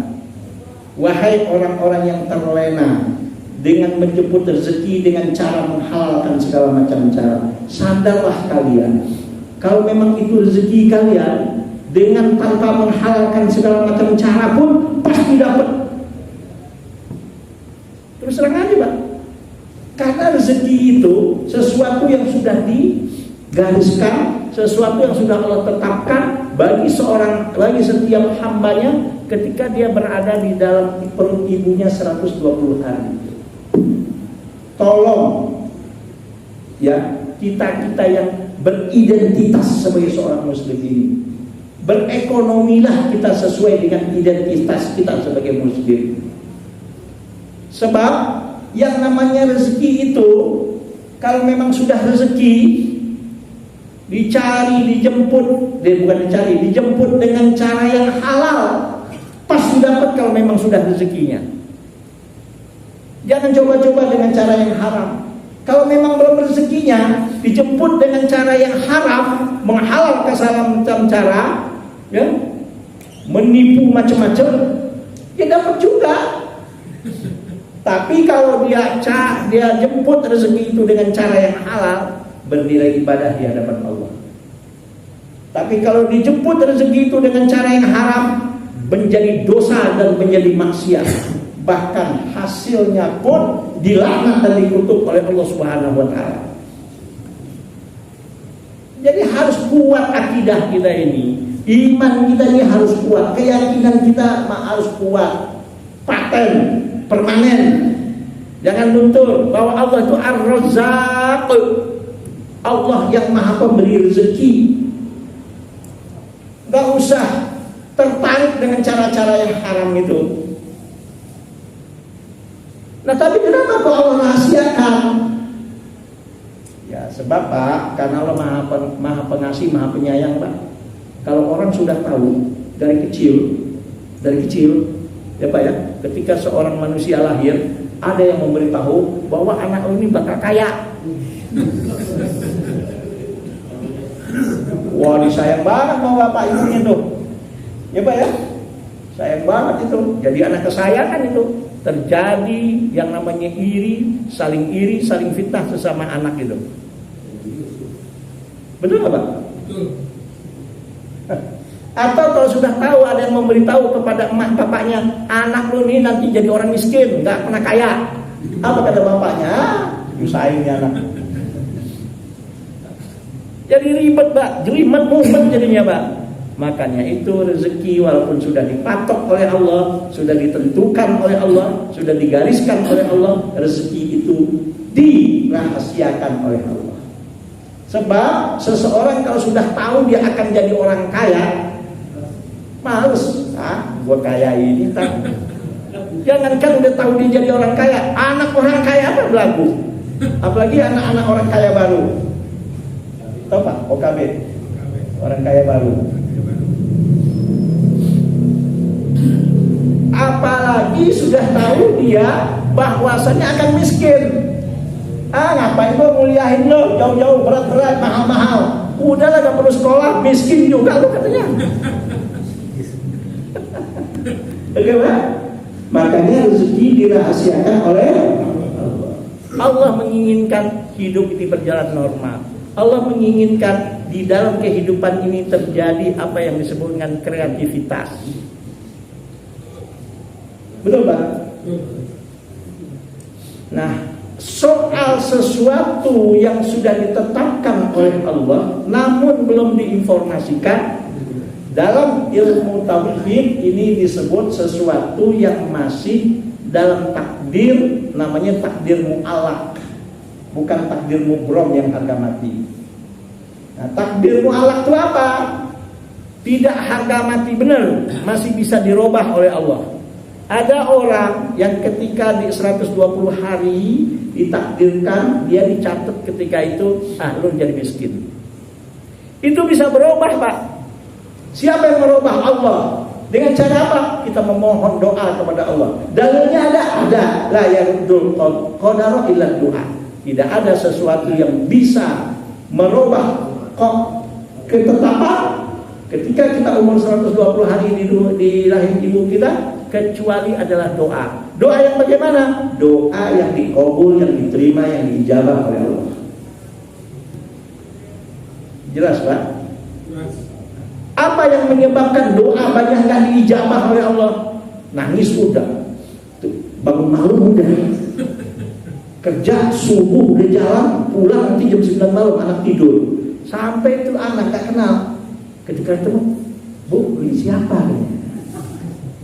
Wahai orang-orang yang terlena dengan menjemput rezeki dengan cara menghalalkan segala macam cara, sadarlah kalian, kalau memang itu rezeki kalian, dengan tanpa menghalalkan segala macam cara pun pasti dapat. Terus terang aja pak, karena rezeki itu sesuatu yang sudah digariskan, sesuatu yang sudah Allah tetapkan bagi setiap hambanya ketika dia berada di dalam perut ibunya 120 hari. Tolong ya, kita yang beridentitas sebagai seorang muslim ini, berekonomilah kita sesuai dengan identitas kita sebagai muslim. Sebab yang namanya rezeki itu, kalau memang sudah rezeki, dicari, dijemput, dijemput dengan cara yang halal, pasti dapat kalau memang sudah rezekinya. Jangan coba-coba dengan cara yang haram. Kalau memang belum rezekinya, dijemput dengan cara yang haram, menghalal kesalahan macam cara, ya, menipu macam-macam, ya dapat juga. Tapi kalau dia jemput rezeki itu dengan cara yang halal, bernilai ibadah di hadapan Allah. Tapi kalau dijemput rezeki itu dengan cara yang haram, menjadi dosa dan menjadi maksiat. Bahkan hasilnya pun dilaknat dan dikutuk oleh Allah Subhanahu wa taala. Jadi harus kuat akidah kita ini. Iman kita ini harus kuat, keyakinan kita harus kuat, paten, permanen. Jangan luntur bahwa Allah itu Ar-Razzaq, Allah yang Maha Pemberi rezeki. Gak usah tertarik dengan cara-cara yang haram itu. Nah tapi kenapa kok Allah rahasiakan? Ya sebab pak, karena Allah maha pengasih, maha penyayang pak. Kalau orang sudah tahu dari kecil, ya pak ya, ketika seorang manusia lahir, ada yang memberitahu bahwa anak ini bakal kaya. Wah disayang banget sama bapak ibunya tuh, ya pak ya, sayang banget itu. Jadi anak kesayangan itu. Terjadi yang namanya iri, saling fitnah sesama anak itu. Betul nggak pak? Betul. Atau kalau sudah tahu ada yang memberitahu kepada emak bapaknya, anak lu ini nanti jadi orang miskin, nggak pernah kaya. Apa kata bapaknya? Nyusahin ya anak. Jadi ribet pak, jelimet mumet jadinya pak. Makanya itu rezeki walaupun sudah dipatok oleh Allah, sudah ditentukan oleh Allah, sudah digariskan oleh Allah, rezeki itu dirahasiakan oleh Allah. Sebab seseorang kalau sudah tahu dia akan jadi orang kaya, males, gua kaya ini tak. Jangankan udah tahu dia jadi orang kaya, anak orang kaya apa berlaku? Apalagi anak-anak orang kaya baru. Tahu pak? OKB, orang kaya baru. Apalagi sudah tahu dia bahwasanya akan miskin. Ngapain lo nguliahin lo jauh-jauh berat-berat mahal-mahal? Udahlah gak perlu sekolah, miskin juga lo katanya. Bagaimana? Makanya rezeki dirahasiakan oleh Allah. Allah menginginkan hidup ini berjalan normal. Allah menginginkan di dalam kehidupan ini terjadi apa yang disebut dengan kreativitas. Betul Pak? Nah, soal sesuatu yang sudah ditetapkan oleh Allah namun belum diinformasikan, dalam ilmu tauhid ini disebut sesuatu yang masih dalam takdir, namanya takdir mu'allaq, bukan takdir mubrom yang harga mati. Nah, takdir mu'allaq itu apa? Tidak harga mati benar, masih bisa dirubah oleh Allah. Ada orang yang ketika di 120 hari ditakdirkan, dia dicatat ketika itu, lu jadi miskin. Itu bisa berubah, Pak. Siapa yang merubah? Allah. Dengan cara apa? Kita memohon doa kepada Allah. Dalilnya ada. La yaruddul qadara illa du'a. Tidak ada sesuatu yang bisa merubah ketetapan ketika kita umur 120 hari di rahim ibu kita, kecuali adalah doa. Doa yang bagaimana? Doa yang dikabul, yang diterima, yang diijabah oleh Allah. Jelas, Pak? Jelas. Apa yang menyebabkan doa banyak gak diijabah oleh Allah? Nangis udah, bangun malam udah, kerja subuh udah jalan, pulang nanti jam 9 malam anak tidur. Sampai itu anak gak kenal. Ketika itu, Bu, ini siapa?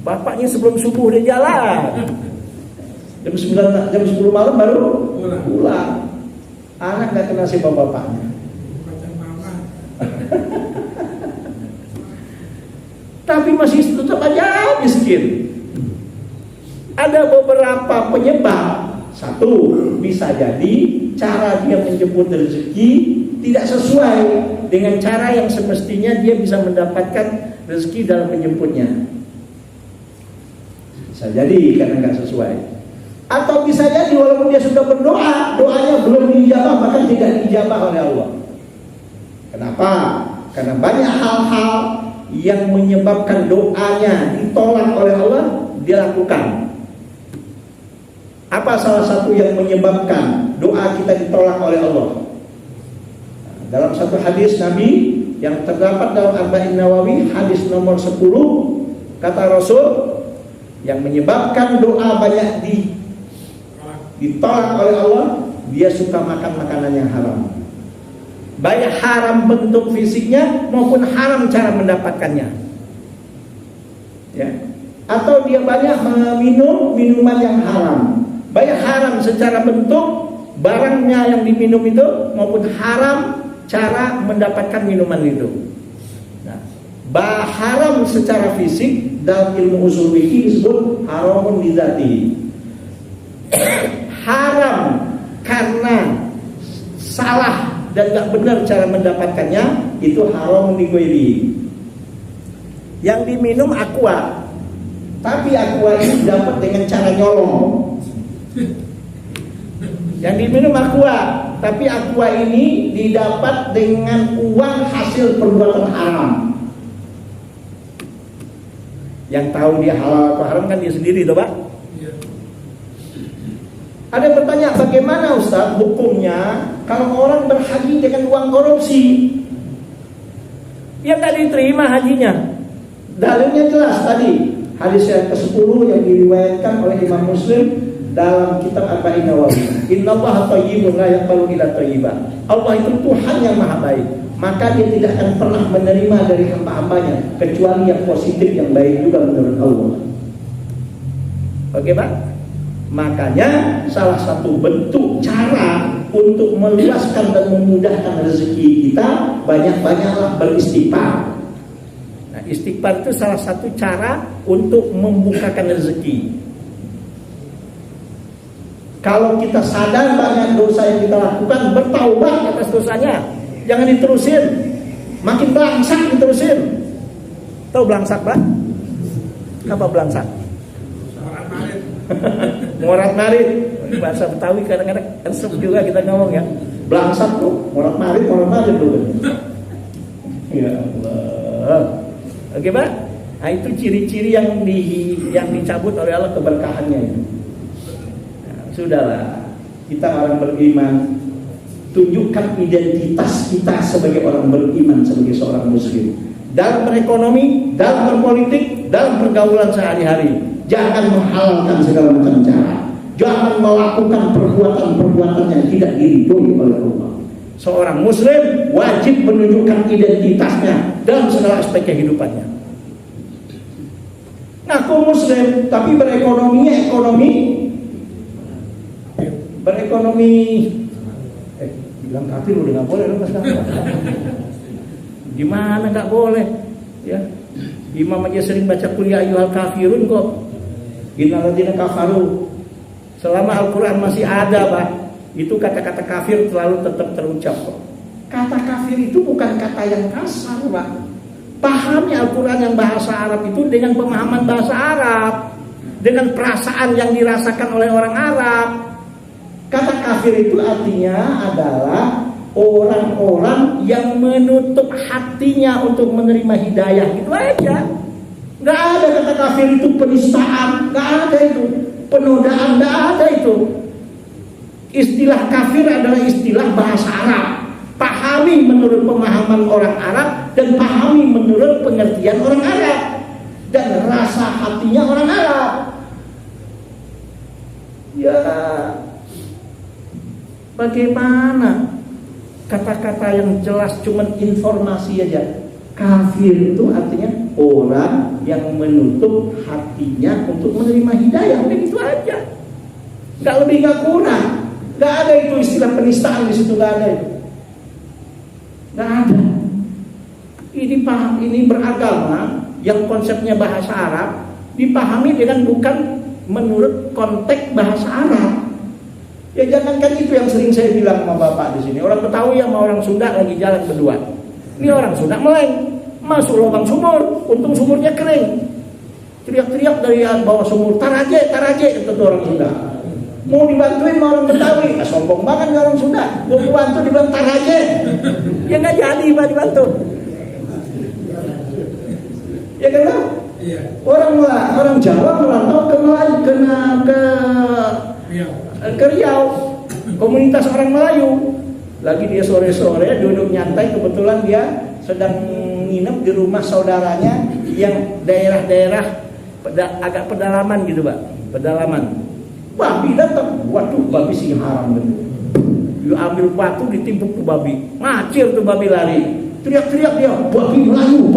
Bapaknya sebelum subuh udah jalan. Jam 10 malam baru pulang. Anak gak kenal siapa bapaknya. Tapi masih tetap aja miskin. Ada beberapa penyebab. Satu, bisa jadi cara dia menjemput rezeki tidak sesuai dengan cara yang semestinya dia bisa mendapatkan rezeki dalam menjemputnya. Bisa jadi karena nggak sesuai. Atau bisa jadi walaupun dia sudah berdoa, doanya belum diijabah, bahkan tidak diijabah oleh Allah. Kenapa? Karena banyak hal-hal yang menyebabkan doanya ditolak oleh Allah, dia lakukan. Apa salah satu yang menyebabkan doa kita ditolak oleh Allah? Dalam satu hadis Nabi yang terdapat dalam Arba'in Nawawi, hadis nomor 10, kata Rasul, yang menyebabkan doa banyak ditolak oleh Allah, dia suka makan makanan yang haram. Baik haram bentuk fisiknya maupun haram cara mendapatkannya. Ya. Atau dia banyak meminum minuman yang haram. Baik haram secara bentuk barangnya yang diminum itu maupun haram cara mendapatkan minuman itu. Nah, haram secara fisik dalam ilmu usul fikih disebut haramun lidzati. Haram karena salah dan gak benar cara mendapatkannya, itu haram dighairi. Yang diminum aqua, tapi aqua ini dapat dengan cara nyolong. Yang diminum aqua, tapi aqua ini didapat dengan uang hasil perbuatan haram. Yang tahu dia halal atau haram kan dia sendiri, loh, Pak. Ada yang bertanya, bagaimana Ustaz hukumnya kalau orang berhaji dengan uang korupsi? Yang tadi diterima hajinya. Dalilnya jelas tadi. Hadis yang ke-10 yang diriwayatkan oleh Imam Muslim dalam kitab Arba'in Nawawi. Innallaha thayyibun la yaqbalu illa thayyiban. Allah itu Tuhan yang maha baik, maka dia tidak akan pernah menerima dari hamba-hambanya kecuali yang positif, yang baik juga menurut Allah. Oke, Pak? Makanya salah satu bentuk cara untuk meluaskan dan memudahkan rezeki kita, banyak-banyaklah beristighfar. Nah, istighfar itu salah satu cara untuk membukakan rezeki. Kalau kita sadar banyak dosa yang kita lakukan, bertaubat atas dosanya, jangan diterusin. Makin belangsak diterusin. Tahu belangsak, Pak? Apa belangsak? Morat marit, bahasa Betawi kadang-kadang resep juga kita ngomong ya. Belangsak tuh, morat marit tuh. Ya Allah. Oke, Pak? Nah, itu ciri-ciri yang dicabut oleh Allah keberkahannya itu. Nah, sudahlah, kita orang beriman, tunjukkan identitas kita sebagai orang beriman, sebagai seorang muslim. Dalam berekonomi, dalam berpolitik, dalam pergaulan sehari-hari. Jangan menghalalkan segala macam cara. Jangan melakukan perbuatan-perbuatan yang tidak diridhoi oleh Allah. Seorang muslim wajib menunjukkan identitasnya dalam segala aspek kehidupannya. Ngaku muslim tapi berekonomi bilang kafir udah nggak boleh dong sekarang. Gimana nggak boleh? Ya, imam aja sering baca kuliah ayyuhal kafirun kok. Innalladzina kafaru. Selama Al-Quran masih ada, Pak, itu kata-kata kafir selalu tetap terucap kok. Kata kafir itu bukan kata yang kasar, Pak. Pahami Al-Quran yang bahasa Arab itu dengan pemahaman bahasa Arab, dengan perasaan yang dirasakan oleh orang Arab. Kata kafir itu artinya adalah orang-orang yang menutup hatinya untuk menerima hidayah. Itu aja. Gak ada kata kafir itu penistaan, gak ada itu. Penodaan, gak ada itu. Istilah kafir adalah istilah bahasa Arab. Pahami menurut pemahaman orang Arab dan pahami menurut pengertian orang Arab dan rasa hatinya orang Arab. Ya, bagaimana kata-kata yang jelas cuman informasi aja. Kafir itu artinya orang yang menutup hatinya untuk menerima hidayah. Begitu aja. Gak lebih gak kurang. Gak ada itu istilah penistaan di situ, gak ada itu. Gak ada. Ini beragama yang konsepnya bahasa Arab dipahami dengan bukan menurut konteks bahasa Arab. Ya jangankan itu yang sering saya bilang sama bapak di sini. Orang Betawi sama orang Sunda lagi jalan berdua. Ini orang Sunda meleng, masuk lubang sumur, untung sumurnya kering. Teriak-teriak dari bawah sumur, taraje, kata orang Sunda. Mau dibantuin sama orang Betawi, sombong banget orang Sunda. Mau dibantu dibilang taraje, ya nggak jadi Pak dibantu. Ya kan? Orang Jawa merantau ke Melayu, ke Riau, komunitas orang Melayu. Lagi dia sore-sore duduk nyantai, kebetulan dia sedang nginep di rumah saudaranya yang daerah-daerah agak pedalaman gitu, Pak. Pedalaman. Babi datang. Waduh, babi sih haram gitu. Dia ambil batu ditimpuk tuh babi. Macir tuh babi lari. Teriak-teriak dia, babi Melayu.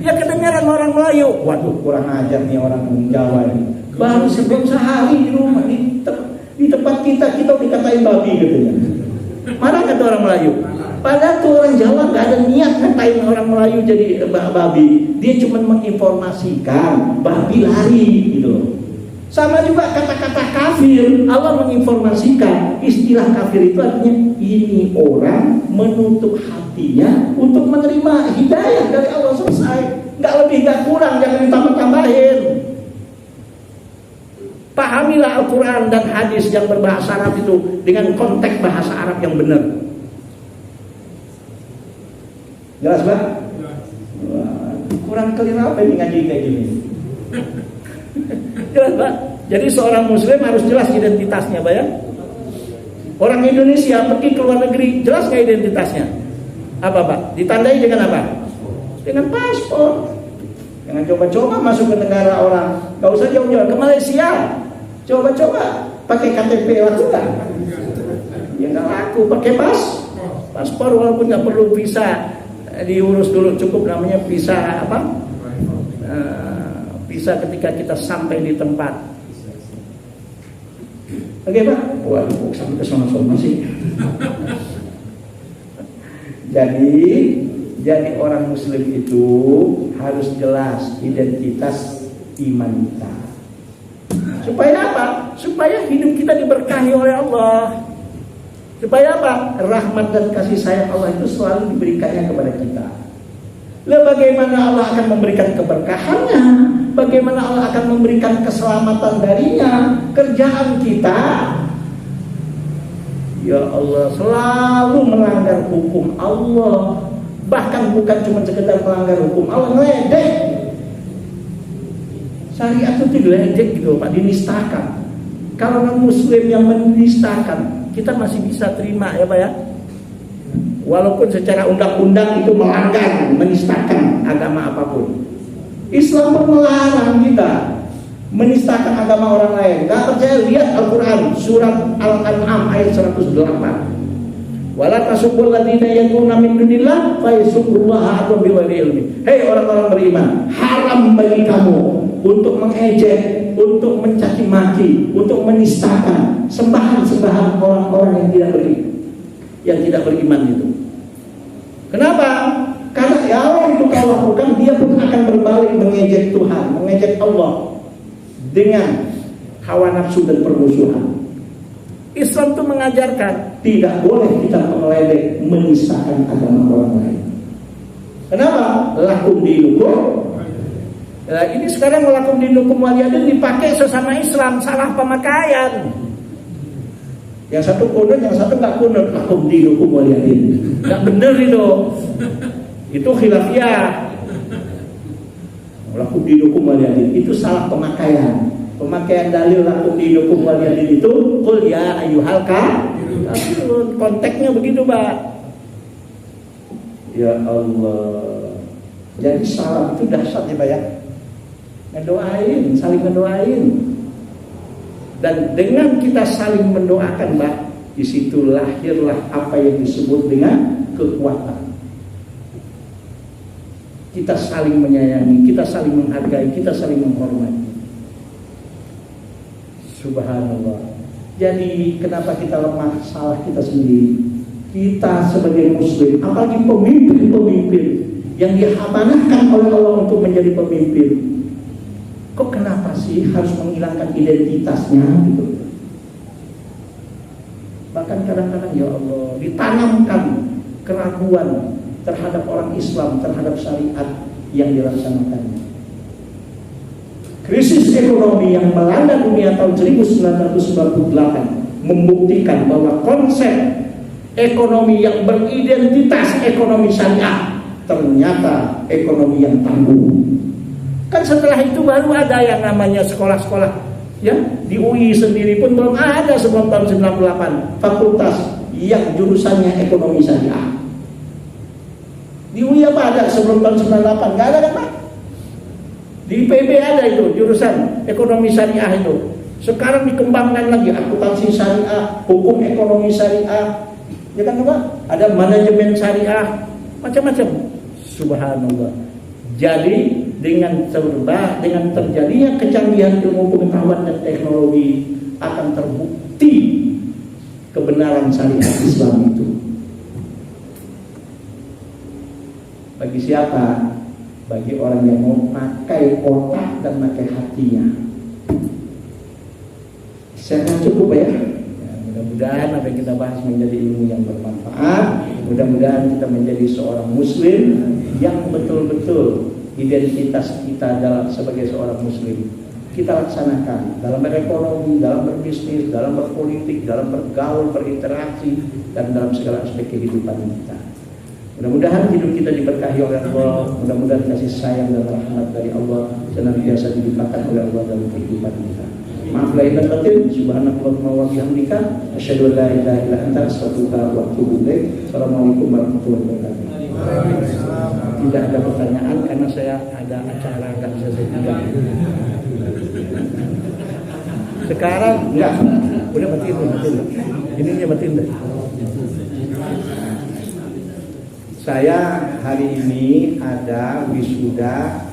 Ya kedengaran orang Melayu. Waduh, kurang ajar nih orang Jawa ini. Baru sebelum sehari di rumah di tempat kita dikatain babi katanya. Marah kata orang Melayu. Padahal tuh orang Jawa gak ada niat ngatain orang Melayu jadi babi. Dia cuma menginformasikan babi lari gitu. Sama juga kata-kata kafir. Allah menginformasikan istilah kafir itu artinya ini orang menutup hatinya untuk menerima hidayah dari Allah, selesai. Gak lebih gak kurang, jangan ditambah-tambahin. Pahamilah Al-Quran dan hadis yang berbahasa Arab itu dengan konteks bahasa Arab yang benar. Jelas, Pak? Kurang clear apa ini ngaji kayak gini? Jelas, Pak? Jadi seorang muslim harus jelas identitasnya, Pak ya? Orang Indonesia pergi ke luar negeri, jelas nggak identitasnya? Apa, Pak? Ditandai dengan apa? Dengan paspor. Jangan coba-coba masuk ke negara orang. Gak usah jauh-jauh ke Malaysia. Coba-coba pakai KTP laku nggak? Ya nggak laku. Pakai paspor walaupun nggak perlu visa, diurus dulu, cukup namanya visa apa? Visa ketika kita sampai di tempat. Oke, Pak? Waduh, sampai ke sana-sana sih. Jadi orang muslim itu harus jelas identitas iman kita. Supaya apa? Supaya hidup kita diberkahi oleh Allah. Supaya apa? Rahmat dan kasih sayang Allah itu selalu diberikannya kepada kita. Lalu bagaimana Allah akan memberikan keberkahannya? Bagaimana Allah akan memberikan keselamatan darinya? Kerjaan kita, ya Allah, selalu melanggar hukum Allah. Bahkan bukan cuma sekedar melanggar hukum Allah, ngeledek. Syariat itu diledek gitu, Pak, dinistakan. Kalau non muslim yang menistakan, kita masih bisa terima ya, Pak ya. Walaupun secara undang-undang itu melanggar, menistakan agama apapun. Islam pun melarang kita menistakan agama orang lain. Gak percaya, lihat Al-Quran surat Al-An'am ayat 108. Wala tasubul ladzina yad'una min dunillah fa yasubbullaha adwa bighairi ilmi. Hei orang-orang beriman, haram bagi kamu untuk mengejek, untuk mencaci maki, untuk menistakan sembahan-sembahan orang-orang yang tidak beriman itu. Kenapa? Karena kalau itu kau lakukan, dia pun akan berbalik mengejek Tuhan, mengejek Allah dengan hawa nafsu dan permusuhan. Islam itu mengajarkan tidak boleh kita meledek, menistakan agama orang lain. Kenapa? Lakum dinukum. Nah, ini sekarang lakum dinukum waliyadin dipakai sesama Islam, salah pemakaian. Yang satu kunut, yang satu nggak kunut. Lakum dinukum waliyadin. Nggak bener itu. Itu khilafiyah. Lakum dinukum waliyadin itu salah pemakaian. Pemakaian dalil lakum dinukum waliyadin itu qul ya ayyuhal kafirun. Konteksnya begitu, Pak. Ya Allah. Jadi salam itu dahsyat ya, Pak ya. Ngedoain, saling mendoain. Dan dengan kita saling mendoakan, Pak, di situ lahirlah apa yang disebut dengan kekuatan. Kita saling menyayangi, kita saling menghargai, kita saling menghormati. Subhanallah. Jadi kenapa kita lemah? Salah kita sendiri. Kita sebagai muslim, apalagi pemimpin-pemimpin yang diamanahkan oleh Allah untuk menjadi pemimpin, kok kenapa sih harus menghilangkan identitasnya gitu? Bahkan kadang-kadang ya Allah ditanamkan keraguan terhadap orang Islam, terhadap syariat yang dilaksanakannya. Krisis ekonomi yang melanda dunia tahun 1998 membuktikan bahwa konsep ekonomi yang beridentitas ekonomi syariah ternyata ekonomi yang tangguh. Kan setelah itu baru ada yang namanya sekolah-sekolah, ya, di UI sendiri pun belum ada sebelum tahun 98 fakultas yang jurusannya ekonomi syariah. Di UI apa ada sebelum tahun 98? Nggak ada kan, Pak? Di IPB ada itu jurusan ekonomi syariah itu. Sekarang dikembangkan lagi akuntansi syariah, hukum ekonomi syariah, ya kan, Pak? Ada manajemen syariah, macam-macam. Subhanallah. Jadi dengan terjadinya kecanggihan ilmu pengetahuan dan teknologi akan terbukti kebenaran syariat Islam itu. Bagi siapa? Bagi orang yang mau pakai otak dan pakai hatinya. Saya akan cukup ya. Mudah-mudahan apa yang kita bahas menjadi ilmu yang bermanfaat. Mudah-mudahan kita menjadi seorang muslim yang betul-betul identitas kita dalam sebagai seorang muslim kita laksanakan dalam berekonomi, dalam berbisnis, dalam berpolitik, dalam bergaul, berinteraksi, dan dalam segala aspek kehidupan kita. Mudah-mudahan hidup kita diberkahi oleh Allah. Mudah-mudahan kasih sayang dan rahmat dari Allah senantiasa dilimpahkan oleh Allah dalam kehidupan kita. Maaf lahir dan batin. Subhanallahumma wa bihamdika asyhadu an la ilaha illa anta astaghfiruka wa atubu ilaik. Assalamualaikum warahmatullahi wabarakatuh. Tidak ada pertanyaan karena saya ada acara nggak bisa saya tinggal. Sekarang enggak, udah matiin. Ini matiin deh. Saya hari ini ada wisuda